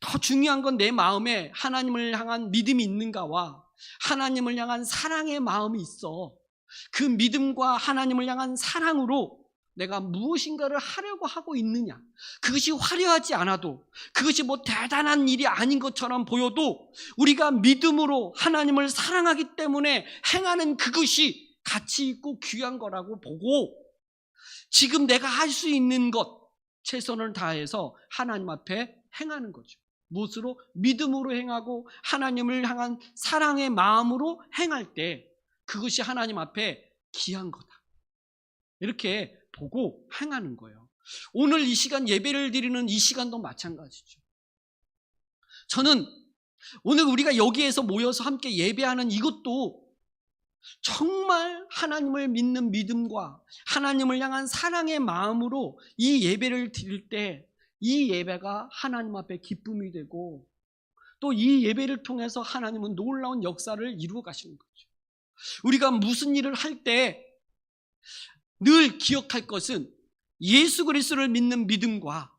더 중요한 건 내 마음에 하나님을 향한 믿음이 있는가와 하나님을 향한 사랑의 마음이 있어. 그 믿음과 하나님을 향한 사랑으로 내가 무엇인가를 하려고 하고 있느냐. 그것이 화려하지 않아도, 그것이 뭐 대단한 일이 아닌 것처럼 보여도 우리가 믿음으로 하나님을 사랑하기 때문에 행하는 그것이 가치 있고 귀한 거라고 보고, 지금 내가 할 수 있는 것 최선을 다해서 하나님 앞에 행하는 거죠. 무엇으로? 믿음으로 행하고 하나님을 향한 사랑의 마음으로 행할 때 그것이 하나님 앞에 귀한 거다, 이렇게 보고 행하는 거예요. 오늘 이 시간 예배를 드리는 이 시간도 마찬가지죠. 저는 오늘 우리가 여기에서 모여서 함께 예배하는 이것도 정말 하나님을 믿는 믿음과 하나님을 향한 사랑의 마음으로 이 예배를 드릴 때 이 예배가 하나님 앞에 기쁨이 되고, 또 이 예배를 통해서 하나님은 놀라운 역사를 이루어 가시는 거죠. 우리가 무슨 일을 할 때 늘 기억할 것은 예수 그리스도를 믿는 믿음과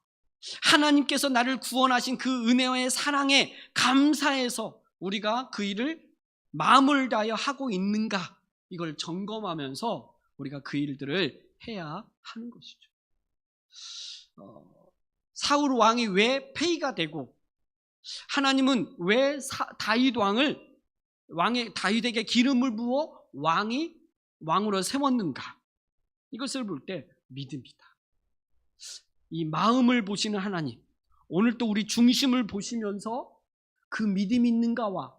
하나님께서 나를 구원하신 그 은혜와의 사랑에 감사해서 우리가 그 일을 마음을 다하여 하고 있는가, 이걸 점검하면서 우리가 그 일들을 해야 하는 것이죠. 사울 왕이 왜 폐위가 되고 하나님은 왜 다윗 왕을 다윗에게 기름을 부어 왕으로 세웠는가, 이것을 볼 때 믿음이다. 이 마음을 보시는 하나님, 오늘 또 우리 중심을 보시면서 그 믿음이 있는가와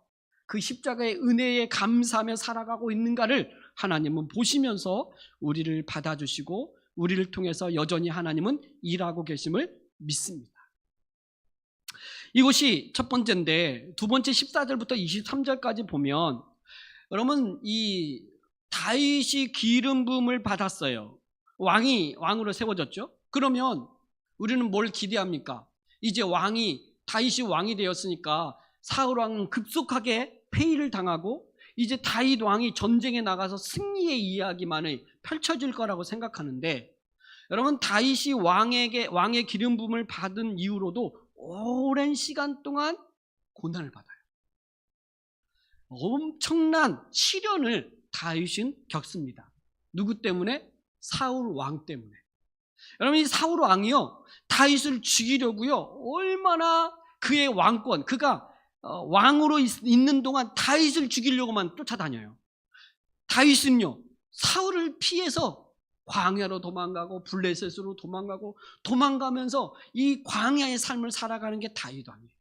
그 십자가의 은혜에 감사하며 살아가고 있는가를 하나님은 보시면서 우리를 받아주시고 우리를 통해서 여전히 하나님은 일하고 계심을 믿습니다. 이것이 첫 번째인데, 두 번째 14절부터 23절까지 보면 여러분, 이 다윗이 기름 부음을 받았어요. 왕으로 세워졌죠. 그러면 우리는 뭘 기대합니까? 이제 다윗이 왕이 되었으니까 사울 왕은 급속하게 폐위를 당하고 이제 다윗 왕이 전쟁에 나가서 승리의 이야기만이 펼쳐질 거라고 생각하는데, 여러분, 다윗이 왕의 기름 부음을 받은 이후로도 오랜 시간 동안 고난을 받아요. 엄청난 시련을 다윗은 겪습니다. 누구 때문에? 사울 왕 때문에. 여러분, 이 사울 왕이요, 다윗을 죽이려고요, 얼마나 그의 왕권, 그가 왕으로 있는 동안 다윗을 죽이려고만 쫓아다녀요. 다윗은요, 사울을 피해서 광야로 도망가고 블레셋으로 도망가면서 이 광야의 삶을 살아가는 게 다윗 왕이에요.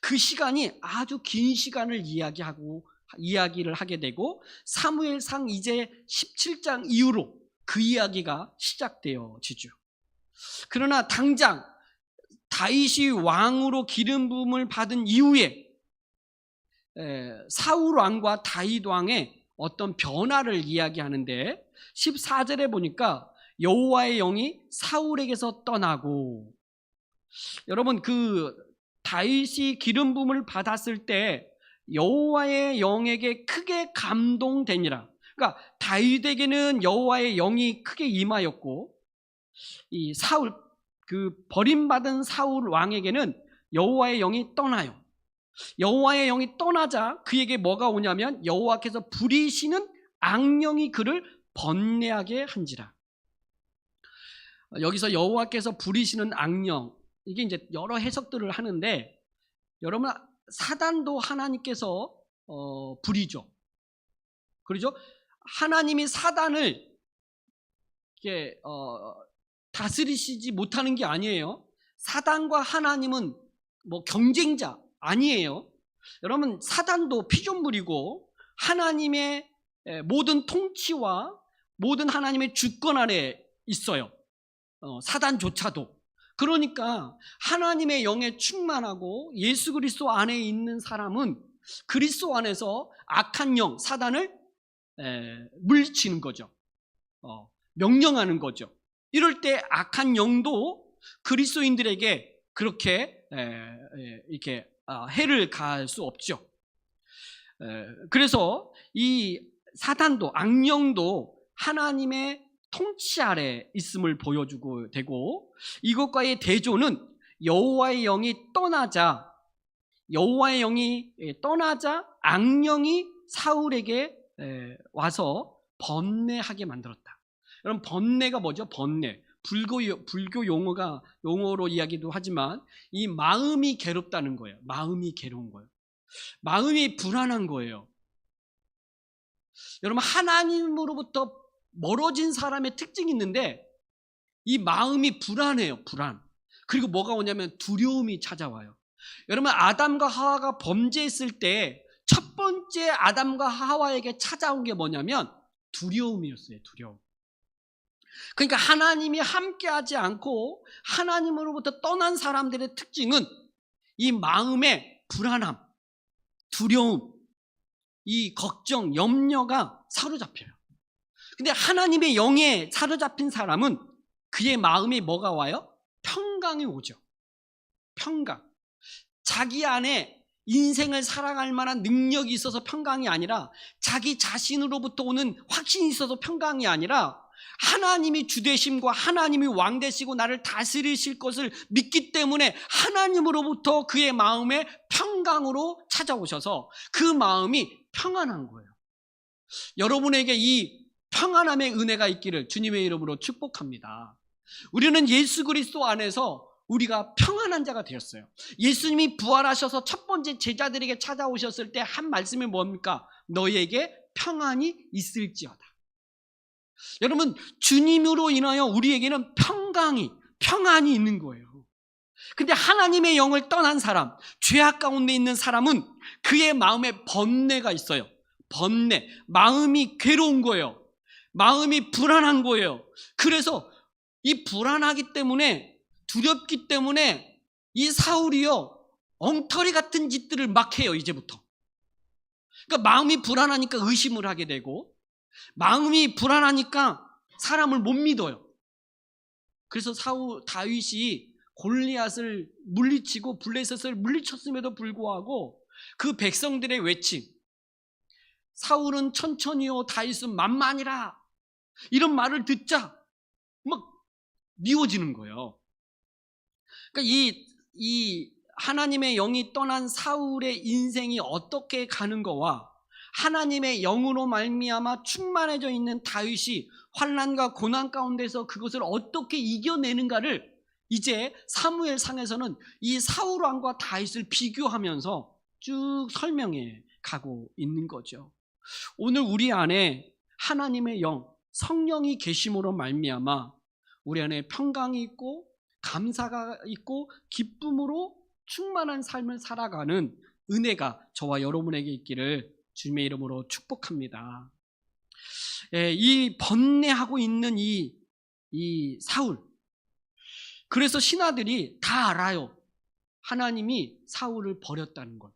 그 시간이 아주 긴 시간을 이야기를 하게 되고, 사무엘상 이제 17장 이후로 그 이야기가 시작되어지죠. 그러나 당장 다윗이 왕으로 기름 부음을 받은 이후에 사울 왕과 다윗 왕의 어떤 변화를 이야기하는데, 14절에 보니까 여호와의 영이 사울에게서 떠나고, 여러분, 그 다윗이 기름 부음을 받았을 때 여호와의 영에게 크게 감동되니라. 그러니까 다윗에게는 여호와의 영이 크게 임하였고, 이 그 버림받은 사울 왕에게는 여호와의 영이 떠나요. 여호와의 영이 떠나자 그에게 뭐가 오냐면 여호와께서 부리시는 악령이 그를 번뇌하게 한지라. 여기서 여호와께서 부리시는 악령, 이게 이제 여러 해석들을 하는데, 여러분, 사단도 하나님께서 부리죠. 그렇죠? 하나님이 사단을 이렇게 다스리시지 못하는 게 아니에요. 사단과 하나님은 뭐 경쟁자 아니에요. 여러분, 사단도 피조물이고 하나님의 모든 통치와 모든 하나님의 주권 아래 있어요. 사단조차도. 그러니까 하나님의 영에 충만하고 예수 그리스도 안에 있는 사람은 그리스도 안에서 악한 영 사단을 물리치는 거죠. 명령하는 거죠. 이럴 때 악한 영도 그리스도인들에게 그렇게 이렇게 해를 가할 수 없죠. 그래서 이 사단도 악령도 하나님의 통치 아래 있음을 보여주고 되고, 이것과의 대조는 여호와의 영이 떠나자 악령이 사울에게 와서 번뇌하게 만들었다. 여러분, 번뇌가 뭐죠? 번뇌. 불교 용어로 이야기도 하지만 이 마음이 괴롭다는 거예요. 마음이 괴로운 거예요. 마음이 불안한 거예요. 여러분, 하나님으로부터 멀어진 사람의 특징이 있는데 이 마음이 불안해요. 불안. 그리고 뭐가 오냐면 두려움이 찾아와요. 여러분, 아담과 하와가 범죄했을 때 첫 번째 아담과 하와에게 찾아온 게 뭐냐면 두려움이었어요. 두려움. 그러니까 하나님이 함께하지 않고 하나님으로부터 떠난 사람들의 특징은 이 마음의 불안함, 두려움, 이 걱정, 염려가 사로잡혀요. 근데 하나님의 영에 사로잡힌 사람은 그의 마음에 뭐가 와요? 평강이 오죠. 평강. 자기 안에 인생을 살아갈 만한 능력이 있어서 평강이 아니라, 자기 자신으로부터 오는 확신이 있어서 평강이 아니라, 하나님이 주되심과 하나님이 왕되시고 나를 다스리실 것을 믿기 때문에 하나님으로부터 그의 마음에 평강으로 찾아오셔서 그 마음이 평안한 거예요. 여러분에게 이 평안함의 은혜가 있기를 주님의 이름으로 축복합니다. 우리는 예수 그리스도 안에서 우리가 평안한 자가 되었어요. 예수님이 부활하셔서 첫 번째 제자들에게 찾아오셨을 때 한 말씀이 뭡니까? 너희에게 평안이 있을지어다. 여러분, 주님으로 인하여 우리에게는 평안이 있는 거예요. 근데 하나님의 영을 떠난 사람, 죄악 가운데 있는 사람은 그의 마음에 번뇌가 있어요. 번뇌, 마음이 괴로운 거예요. 마음이 불안한 거예요. 그래서 이 불안하기 때문에, 두렵기 때문에 이 사울이요, 엉터리 같은 짓들을 막 해요. 이제부터. 그러니까 마음이 불안하니까 의심을 하게 되고, 마음이 불안하니까 사람을 못 믿어요. 그래서 다윗이 골리앗을 물리치고 블레셋을 물리쳤음에도 불구하고 그 백성들의 외침, 사울은 천천히요 다윗은 만만이라, 이런 말을 듣자 막 미워지는 거예요. 그러니까 이 하나님의 영이 떠난 사울의 인생이 어떻게 가는 거와 하나님의 영으로 말미암아 충만해져 있는 다윗이 환난과 고난 가운데서 그것을 어떻게 이겨내는가를 이제 사무엘상에서는 이 사울 왕과 다윗을 비교하면서 쭉 설명해 가고 있는 거죠. 오늘 우리 안에 하나님의 영, 성령이 계심으로 말미암아 우리 안에 평강이 있고 감사가 있고 기쁨으로 충만한 삶을 살아가는 은혜가 저와 여러분에게 있기를 주님의 이름으로 축복합니다. 이 번뇌하고 있는 이 사울, 그래서 신하들이 다 알아요. 하나님이 사울을 버렸다는 걸.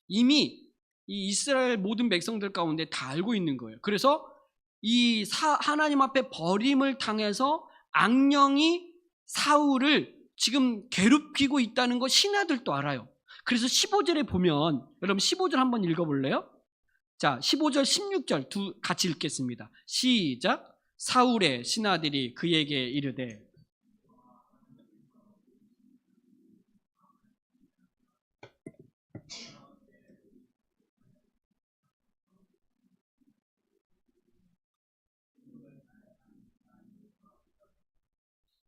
이미 이 이스라엘 모든 백성들 가운데 다 알고 있는 거예요. 그래서 하나님 앞에 버림을 당해서 악령이 사울을 지금 괴롭히고 있다는 거 신하들도 알아요. 그래서 15절에 보면, 여러분 15절 한번 읽어볼래요? 자, 15절 16절 같이 읽겠습니다. 시작. 사울의 신하들이 그에게 이르되,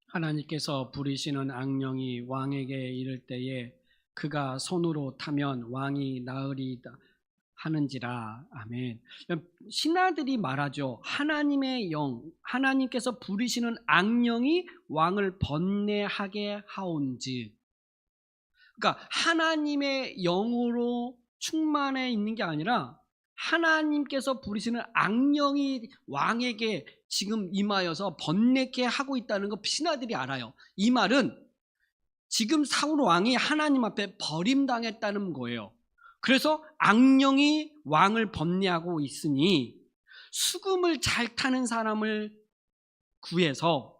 하나님께서 부리시는 악령이 왕에게 이를 때에 그가 손으로 타면 왕이 나으리다 하는지라. 아멘. 신하들이 말하죠. 하나님의 영, 하나님께서 부리시는 악령이 왕을 번뇌하게 하온즉. 그러니까 하나님의 영으로 충만해 있는 게 아니라 하나님께서 부리시는 악령이 왕에게 지금 임하여서 번뇌케 하고 있다는 거 신하들이 알아요. 이 말은 지금 사울 왕이 하나님 앞에 버림당했다는 거예요. 그래서 악령이 왕을 범리하고 있으니 수금을 잘 타는 사람을 구해서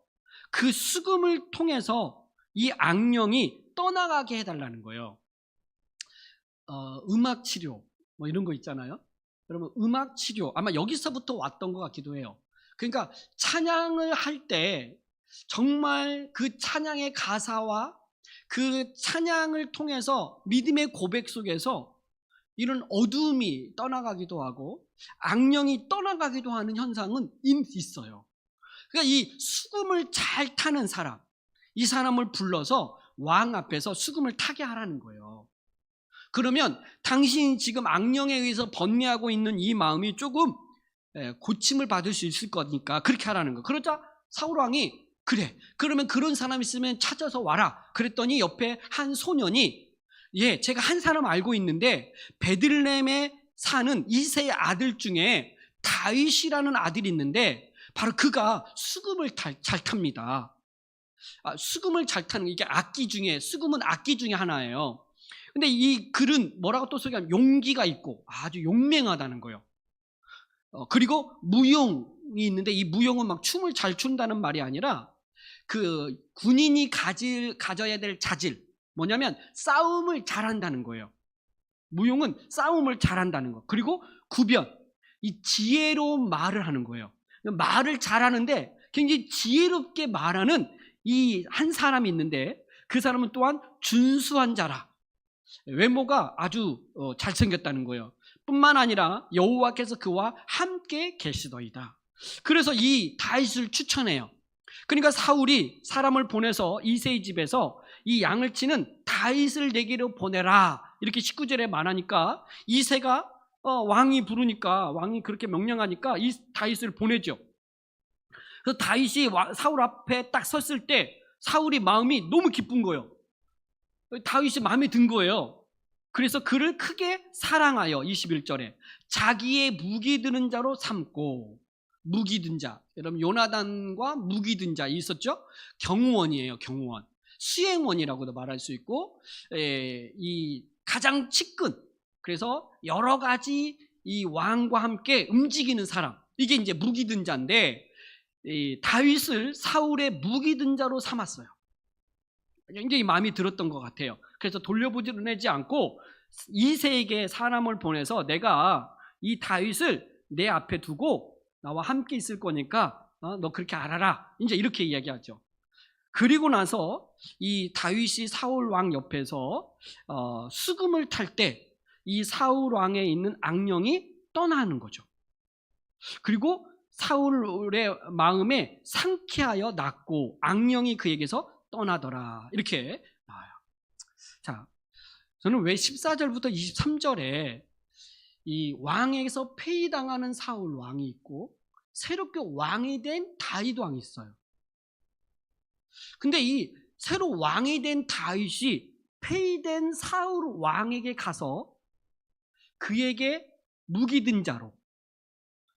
그 수금을 통해서 이 악령이 떠나가게 해달라는 거예요. 음악 치료 뭐 이런 거 있잖아요. 여러분, 음악 치료 아마 여기서부터 왔던 것 같기도 해요. 그러니까 찬양을 할 때 정말 그 찬양의 가사와 그 찬양을 통해서 믿음의 고백 속에서 이런 어두움이 떠나가기도 하고 악령이 떠나가기도 하는 현상은 있어요. 그러니까 이 수금을 잘 타는 사람, 이 사람을 불러서 왕 앞에서 수금을 타게 하라는 거예요. 그러면 당신이 지금 악령에 의해서 번뇌하고 있는 이 마음이 조금 고침을 받을 수 있을 거니까 그렇게 하라는 거예요. 그러자 사울 왕이 그래, 그러면 그런 사람 있으면 찾아서 와라. 그랬더니 옆에 한 소년이 제가 한 사람 알고 있는데 베들레헴에 사는 이새의 아들 중에 다윗이라는 아들이 있는데 바로 그가 수금을 잘 탑니다. 수금을 잘 타는 게 이게 악기 중에, 수금은 악기 중에 하나예요. 근데 이 글은 뭐라고 또 소개하면 용기가 있고 아주 용맹하다는 거예요. 그리고 무용이 있는데 이 무용은 막 춤을 잘 춘다는 말이 아니라 그 군인이 가져야 될 자질, 뭐냐면 싸움을 잘한다는 거예요. 무용은 싸움을 잘한다는 거. 그리고 구변, 이 지혜로운 말을 하는 거예요. 말을 잘하는데 굉장히 지혜롭게 말하는 이 한 사람이 있는데 그 사람은 또한 준수한 자라. 외모가 아주 잘생겼다는 거예요. 뿐만 아니라 여호와께서 그와 함께 계시더이다. 그래서 이 다윗을 추천해요. 그러니까 사울이 사람을 보내서 이새의 집에서 이 양을 치는 다윗을 내게로 보내라 이렇게 19절에 말하니까 이새가 왕이 부르니까, 왕이 그렇게 명령하니까 이 다윗을 보내죠. 그래서 다윗이 사울 앞에 딱 섰을 때 사울이 마음이 너무 기쁜 거예요. 다윗이 마음에 든 거예요. 그래서 그를 크게 사랑하여 21절에 자기의 무기 드는 자로 삼고, 무기 든 자, 여러분 요나단과 무기 든 자 있었죠? 경호원이에요. 경호원, 수행원이라고도 말할 수 있고, 이 가장 측근, 그래서 여러 가지 이 왕과 함께 움직이는 사람, 이게 이제 무기 든 자인데 다윗을 사울의 무기 든 자로 삼았어요. 굉장히 마음이 들었던 것 같아요. 그래서 돌려보내지 않고 이새에게 사람을 보내서 내가 이 다윗을 내 앞에 두고 나와 함께 있을 거니까 너 그렇게 알아라, 이제 이렇게 이야기하죠. 그리고 나서 이 다윗이 사울 왕 옆에서 수금을 탈 때 이 사울 왕에 있는 악령이 떠나는 거죠. 그리고 사울의 마음에 상쾌하여 낫고 악령이 그에게서 떠나더라, 이렇게 나와요. 자, 저는 왜 14절부터 23절에 이 왕에게서 폐위당하는 사울 왕이 있고 새롭게 왕이 된 다윗 왕이 있어요. 근데 이 새로 왕이 된 다윗이 폐위된 사울 왕에게 가서 그에게 무기 든 자로,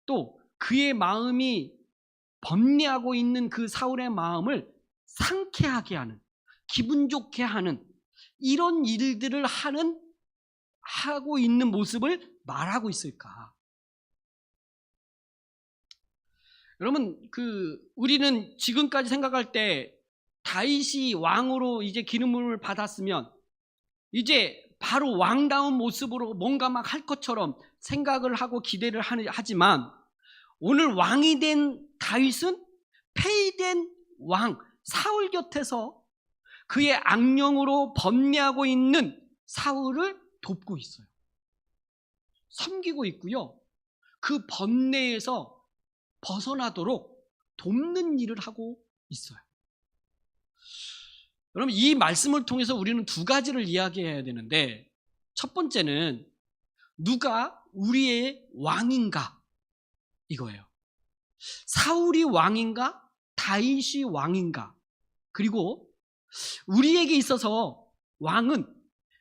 또 그의 마음이 번뇌하고 있는 그 사울의 마음을 상쾌하게 하는, 기분 좋게 하는 이런 일들을 하고 있는 모습을 말하고 있을까? 여러분, 우리는 지금까지 생각할 때 다윗이 왕으로 이제 기름을 받았으면 이제 바로 왕다운 모습으로 뭔가 막 할 것처럼 생각을 하고 기대를 하지만 오늘 왕이 된 다윗은 폐위된 왕 사울 곁에서 그의 악령으로 번뇌하고 있는 사울을 돕고 있어요. 섬기고 있고요. 그 번뇌에서 벗어나도록 돕는 일을 하고 있어요. 여러분, 이 말씀을 통해서 우리는 두 가지를 이야기해야 되는데, 첫 번째는 누가 우리의 왕인가, 이거예요. 사울이 왕인가, 다윗이 왕인가, 그리고 우리에게 있어서 왕은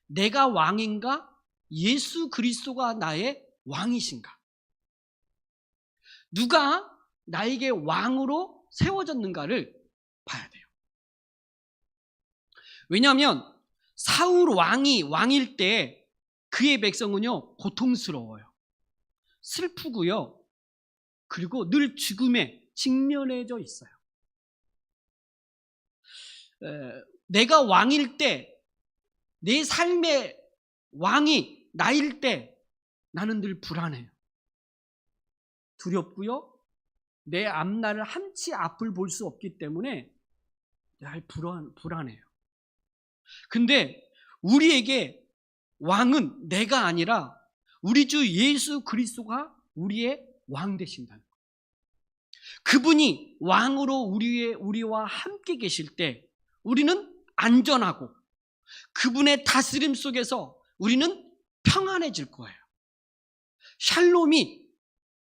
내가 왕인가, 예수 그리스도가 나의 왕이신가, 누가 나에게 왕으로 세워졌는가를 봐야 돼요. 왜냐하면 사울 왕이 왕일 때 그의 백성은요 고통스러워요. 슬프고요. 그리고 늘 죽음에 직면해져 있어요. 내가 왕일 때, 내 삶의 왕이 나일 때 나는 늘 불안해요. 두렵고요. 내 앞날을 한치 앞을 볼 수 없기 때문에 늘 불안해요. 근데 우리에게 왕은 내가 아니라 우리 주 예수 그리스도가 우리의 왕 되신다는 거예요. 그분이 왕으로 우리와 함께 계실 때 우리는 안전하고 그분의 다스림 속에서 우리는 평안해질 거예요. 샬롬이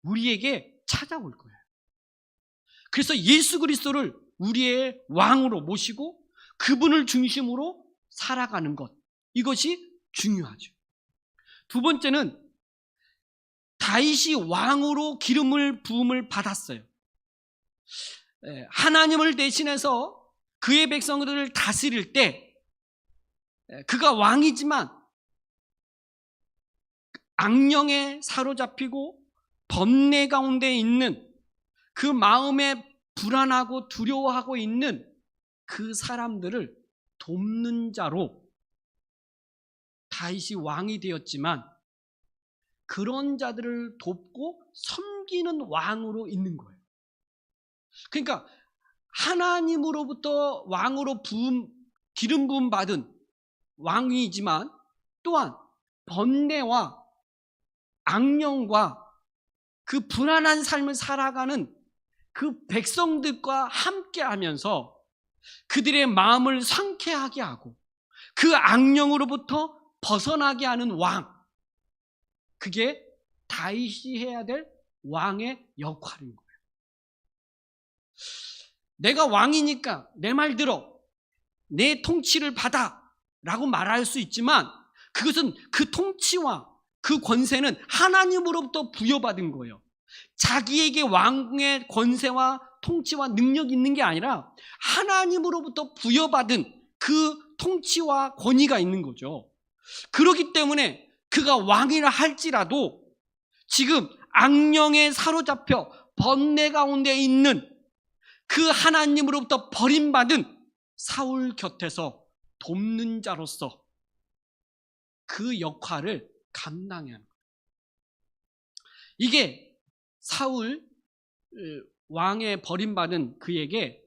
우리에게 찾아올 거예요. 그래서 예수 그리스도를 우리의 왕으로 모시고 그분을 중심으로 살아가는 것, 이것이 중요하죠. 두 번째는 다윗이 왕으로 기름을 부음을 받았어요. 하나님을 대신해서 그의 백성들을 다스릴 때 그가 왕이지만 악령에 사로잡히고 번뇌 가운데 있는 그 마음에 불안하고 두려워하고 있는 그 사람들을 돕는 자로 다윗이 왕이 되었지만 그런 자들을 돕고 섬기는 왕으로 있는 거예요. 그러니까 하나님으로부터 왕으로 기름 부음 받은 왕이지만 또한 번뇌와 악령과 그 불안한 삶을 살아가는 그 백성들과 함께 하면서 그들의 마음을 상쾌하게 하고 그 악령으로부터 벗어나게 하는 왕, 그게 다윗이 해야 될 왕의 역할인 거예요. 내가 왕이니까 내 말 들어, 내 통치를 받아 라고 말할 수 있지만 그것은 그 통치와 그 권세는 하나님으로부터 부여받은 거예요. 자기에게 왕의 권세와 통치와 능력이 있는 게 아니라 하나님으로부터 부여받은 그 통치와 권위가 있는 거죠. 그렇기 때문에 그가 왕이라 할지라도 지금 악령에 사로잡혀 번뇌 가운데 있는 그 하나님으로부터 버림받은 사울 곁에서 돕는 자로서 그 역할을 감당해야 합니다. 이게 사울 왕에 버림받은 그에게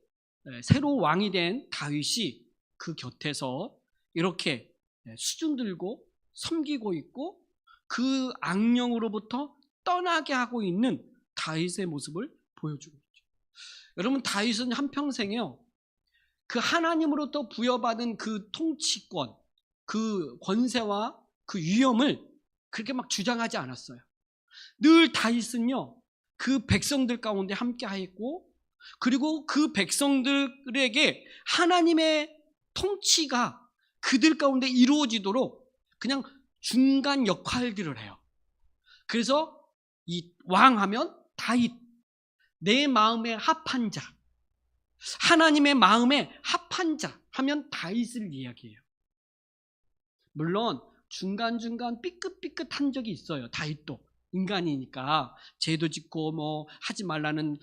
새로 왕이 된 다윗이 그 곁에서 이렇게 수준 들고 섬기고 있고 그 악령으로부터 떠나게 하고 있는 다윗의 모습을 보여주고 있죠. 여러분, 다윗은 한평생에요, 그 하나님으로부터 부여받은 그 통치권, 그 권세와 그 위엄을 그렇게 막 주장하지 않았어요. 늘 다윗은요, 그 백성들 가운데 함께 하였고, 그리고 그 백성들에게 하나님의 통치가 그들 가운데 이루어지도록 그냥 중간 역할들을 해요. 그래서 이 왕하면 다윗, 내 마음에 합한 자, 하나님의 마음에 합한 자 하면 다윗을 이야기해요. 물론 중간중간 삐끗삐끗한 적이 있어요. 다윗도 인간이니까 죄도 짓고 뭐 하지 말라는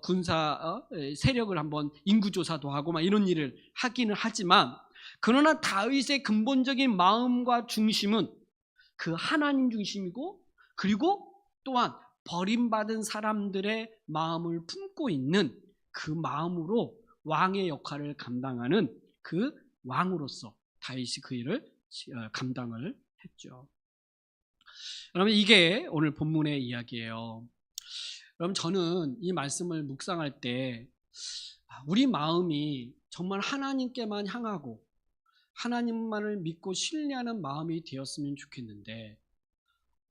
군사 세력을 한번 인구조사도 하고 막 이런 일을 하기는 하지만, 그러나 다윗의 근본적인 마음과 중심은 그 하나님 중심이고, 그리고 또한 버림받은 사람들의 마음을 품고 있는 그 마음으로 왕의 역할을 감당하는 그 왕으로서 다윗이 그 일을 감당을 했죠. 여러분, 이게 오늘 본문의 이야기예요. 여러분, 저는 이 말씀을 묵상할 때 우리 마음이 정말 하나님께만 향하고 하나님만을 믿고 신뢰하는 마음이 되었으면 좋겠는데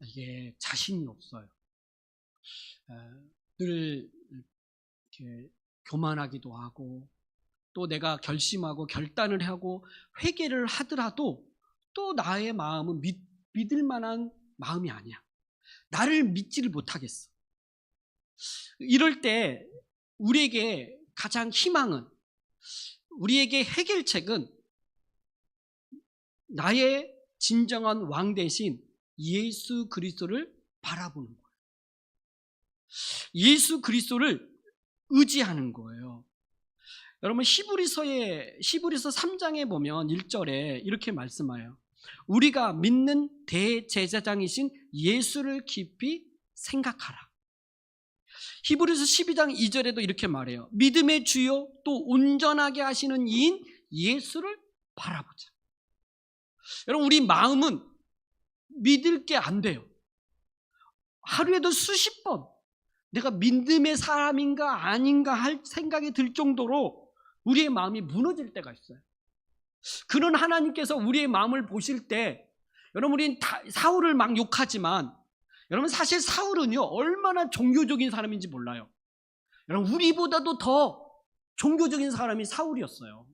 이게 자신이 없어요. 늘 이렇게 교만하기도 하고, 또 내가 결심하고 결단을 하고 회개를 하더라도 또 나의 마음은 믿을 만한 마음이 아니야. 나를 믿지를 못하겠어. 이럴 때 우리에게 가장 희망은, 우리에게 해결책은 나의 진정한 왕 대신 예수 그리스도를 바라보는 거예요. 예수 그리스도를 의지하는 거예요. 여러분 히브리서 3장에 보면 1절에 이렇게 말씀해요. 우리가 믿는 대제사장이신 예수를 깊이 생각하라. 히브리서 12장 2절에도 이렇게 말해요. 믿음의 주요 또 온전하게 하시는 이인 예수를 바라보자. 여러분 우리 마음은 믿을 게 안 돼요. 하루에도 수십 번 내가 믿음의 사람인가 아닌가 할 생각이 들 정도로 우리의 마음이 무너질 때가 있어요. 그런 하나님께서 우리의 마음을 보실 때 여러분 우리는 사울을 막 욕하지만 여러분 사실 사울은요 얼마나 종교적인 사람인지 몰라요. 여러분 우리보다도 더 종교적인 사람이 사울이었어요.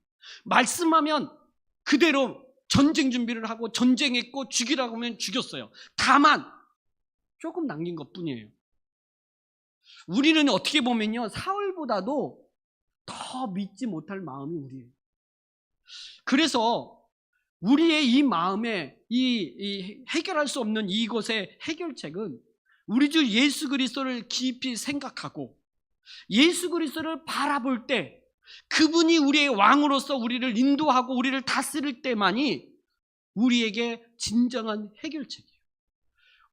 말씀하면 그대로 전쟁 준비를 하고 전쟁했고 죽이라고 하면 죽였어요. 다만 조금 남긴 것뿐이에요. 우리는 어떻게 보면요 사울보다도 더 믿지 못할 마음이 우리예요. 그래서 우리의 이 마음에 이 해결할 수 없는 이것의 해결책은 우리 주 예수 그리스도를 깊이 생각하고 예수 그리스도를 바라볼 때 그분이 우리의 왕으로서 우리를 인도하고 우리를 다스릴 때만이 우리에게 진정한 해결책이에요.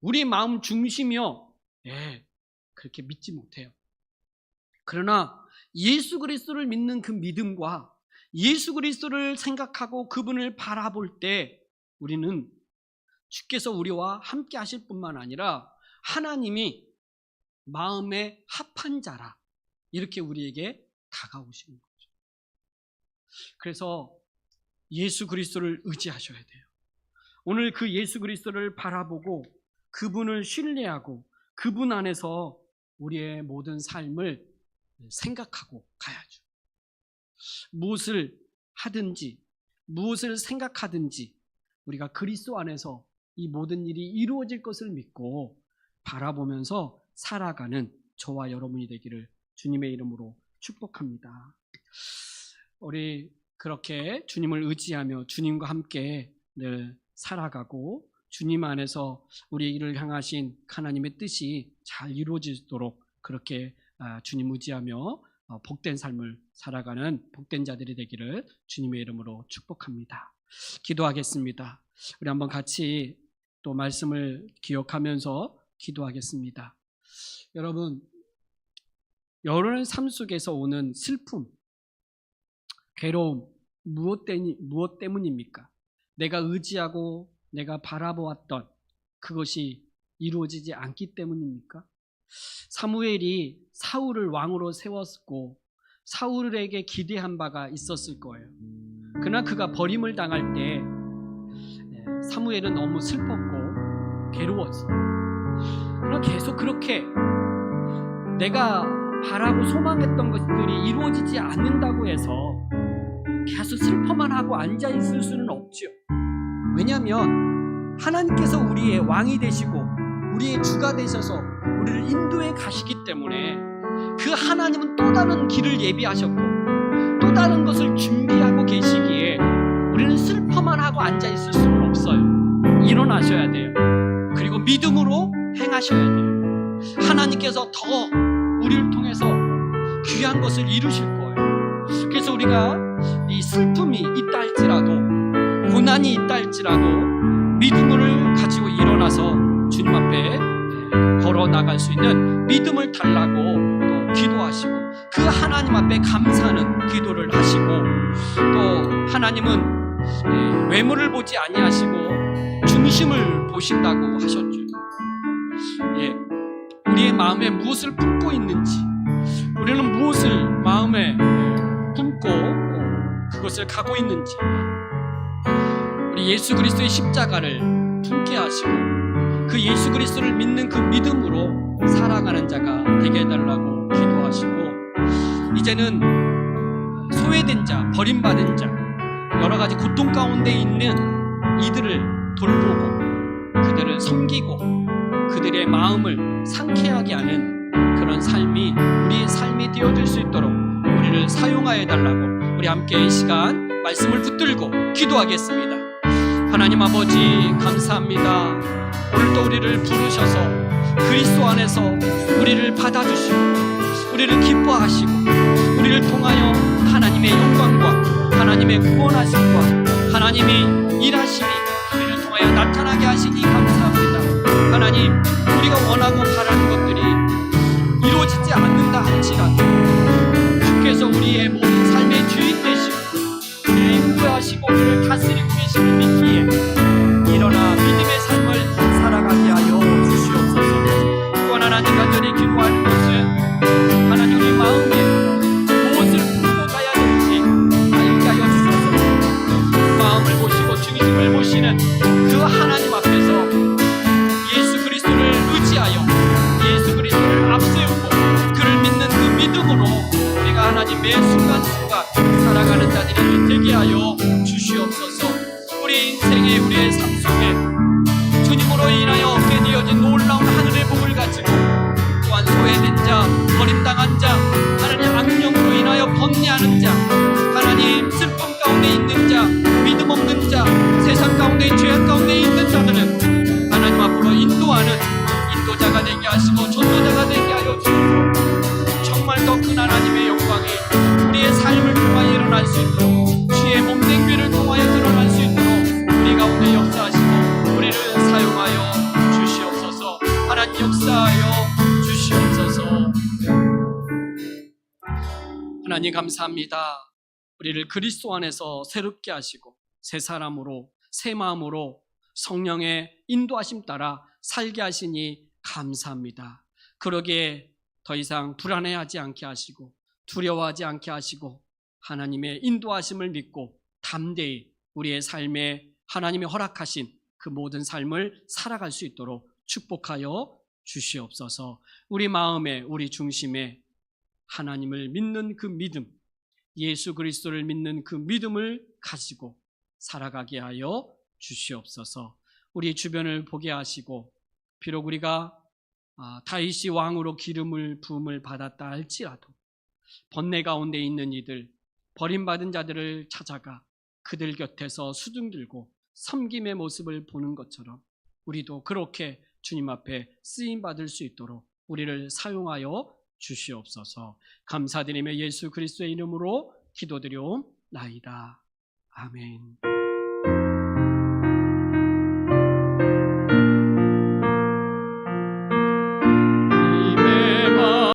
우리 마음 중심이요 그렇게 믿지 못해요. 그러나 예수 그리스도를 믿는 그 믿음과 예수 그리스도를 생각하고 그분을 바라볼 때 우리는 주께서 우리와 함께 하실 뿐만 아니라 하나님이 마음에 합한 자라 이렇게 우리에게 다가오시는 거죠. 그래서 예수 그리스도를 의지하셔야 돼요. 오늘 그 예수 그리스도를 바라보고 그분을 신뢰하고 그분 안에서 우리의 모든 삶을 생각하고 가야죠. 무엇을 하든지 무엇을 생각하든지 우리가 그리스도 안에서 이 모든 일이 이루어질 것을 믿고 바라보면서 살아가는 저와 여러분이 되기를 주님의 이름으로 축복합니다. 우리 그렇게 주님을 의지하며 주님과 함께 늘 살아가고 주님 안에서 우리를 향하신 하나님의 뜻이 잘 이루어지도록 그렇게 주님 의지하며 복된 삶을 살아가는 복된 자들이 되기를 주님의 이름으로 축복합니다. 기도하겠습니다. 우리 한번 같이 또 말씀을 기억하면서 기도하겠습니다. 여러분, 여러분의 삶 속에서 오는 슬픔, 괴로움, 무엇 때문입니까? 내가 의지하고 내가 바라보았던 그것이 이루어지지 않기 때문입니까? 사무엘이 사울을 왕으로 세웠고 사울에게 기대한 바가 있었을 거예요. 그러나 그가 버림을 당할 때 사무엘은 너무 슬펐고 괴로웠어요. 그러나 계속 그렇게 내가 바라고 소망했던 것들이 이루어지지 않는다고 해서 계속 슬퍼만 하고 앉아있을 수는 없죠. 왜냐하면 하나님께서 우리의 왕이 되시고 우리의 주가 되셔서 우리를 인도해 가시기 때문에 그 하나님은 또 다른 길을 예비하셨고 또 다른 것을 준비하고 계시기에 우리는 슬퍼만 하고 앉아있을 수는 없어요. 일어나셔야 돼요. 그리고 믿음으로 행하셔야 돼요. 하나님께서 더 우리를 통해서 귀한 것을 이루실 거예요. 그래서 우리가 이 슬픔이 있다 할지라도 고난이 있다 할지라도 믿음을 가지고 일어나서 주님 앞에 걸어 나갈 수 있는 믿음을 달라고 또 기도하시고 그 하나님 앞에 감사하는 기도를 하시고 또 하나님은 외모를 보지 아니하시고 중심을 보신다고 하셨죠. 우리의 마음에 무엇을 품고 있는지 우리는 무엇을 마음에 품고 그것을 가고 있는지 우리 예수 그리스도의 십자가를 품게 하시고 그 예수 그리스도를 믿는 그 믿음으로 살아가는 자가 되게 해달라고 기도하시고 이제는 소외된 자, 버림받은 자 여러 가지 고통 가운데 있는 이들을 돌보고 그들을 섬기고 그들의 마음을 상쾌하게 하는 그런 삶이 우리의 삶이 되어질 수 있도록 우리를 사용하여 달라고 우리 함께 이 시간 말씀을 붙들고 기도하겠습니다. 하나님 아버지 감사합니다. 오늘도 우리를 부르셔서 그리스도 안에서 우리를 받아주시고 우리를 기뻐하시고 우리를 통하여 하나님의 영광과 하나님의 구원하심과 하나님이 일하심이 우리를 통하여 나타나게 하시니 감사합니다. 하나님, 우리가 원하고 바라는 것들이 이루어지지 않는다 할지라도 주께서 우리의 모든 삶의 주인 되시고 우리를 인도하시고 우리를 다스리고 계심을 믿기에 일어나 믿음의 삶을 살아가게 하여 주시옵소서. 또한 하나님 간절히 기도하는 것은 하나님 우리 마음에 무엇을 품고 가야 될지 알게 하여 주셔서 마음을 보시고 중심을 보시는 그 하나님 앞에서 예수 그리스도를 의지하여 예수 그리스도를 앞세우고 그를 믿는 그 믿음으로 우리가 하나님 매 순간순간 살아가는 자들이 되게 하여 주시옵소서. 우리 인생의 우리의 삶 속에 주님으로 인하여 얻게 되어진 놀라운 하늘의 복을 가지고 또한 소외된 자, 버림당한 자, 하나님 악령으로 인하여 번뇌하는 자, 하나님 슬픔 가운데 있는 자, 믿음 없는 자, 세상 가운데 죄악 가운데 있는 자들은 하나님 앞으로 인도하는 인도자가 되게 하시고 전도자가 되게 하여 주시고 정말 더 큰 하나님의 영광이 우리의 삶을 통하여 일어날 수 있도록 주의 몸된 교회를 통하여 드러날 수 있도록 우리 가운데 역사하시고 우리를 사용하여 주시옵소서. 하나님 역사하여 주시옵소서. 하나님 감사합니다. 우리를 그리스도 안에서 새롭게 하시고 새 사람으로 새 마음으로 성령의 인도하심 따라 살게 하시니 감사합니다. 그러기에 더 이상 불안해하지 않게 하시고 두려워하지 않게 하시고 하나님의 인도하심을 믿고 담대히 우리의 삶에 하나님이 허락하신 그 모든 삶을 살아갈 수 있도록 축복하여 주시옵소서. 우리 마음에 우리 중심에 하나님을 믿는 그 믿음, 예수 그리스도를 믿는 그 믿음을 가지고 살아가게 하여 주시옵소서. 우리 주변을 보게 하시고 비록 우리가 다윗이 왕으로 기름을 부음을 받았다 할지라도 번뇌 가운데 있는 이들, 버림받은 자들을 찾아가 그들 곁에서 수중 들고 섬김의 모습을 보는 것처럼 우리도 그렇게 주님 앞에 쓰임받을 수 있도록 우리를 사용하여 주시옵소서. 감사드리며 예수 그리스도의 이름으로 기도드려옵나이다. 아멘.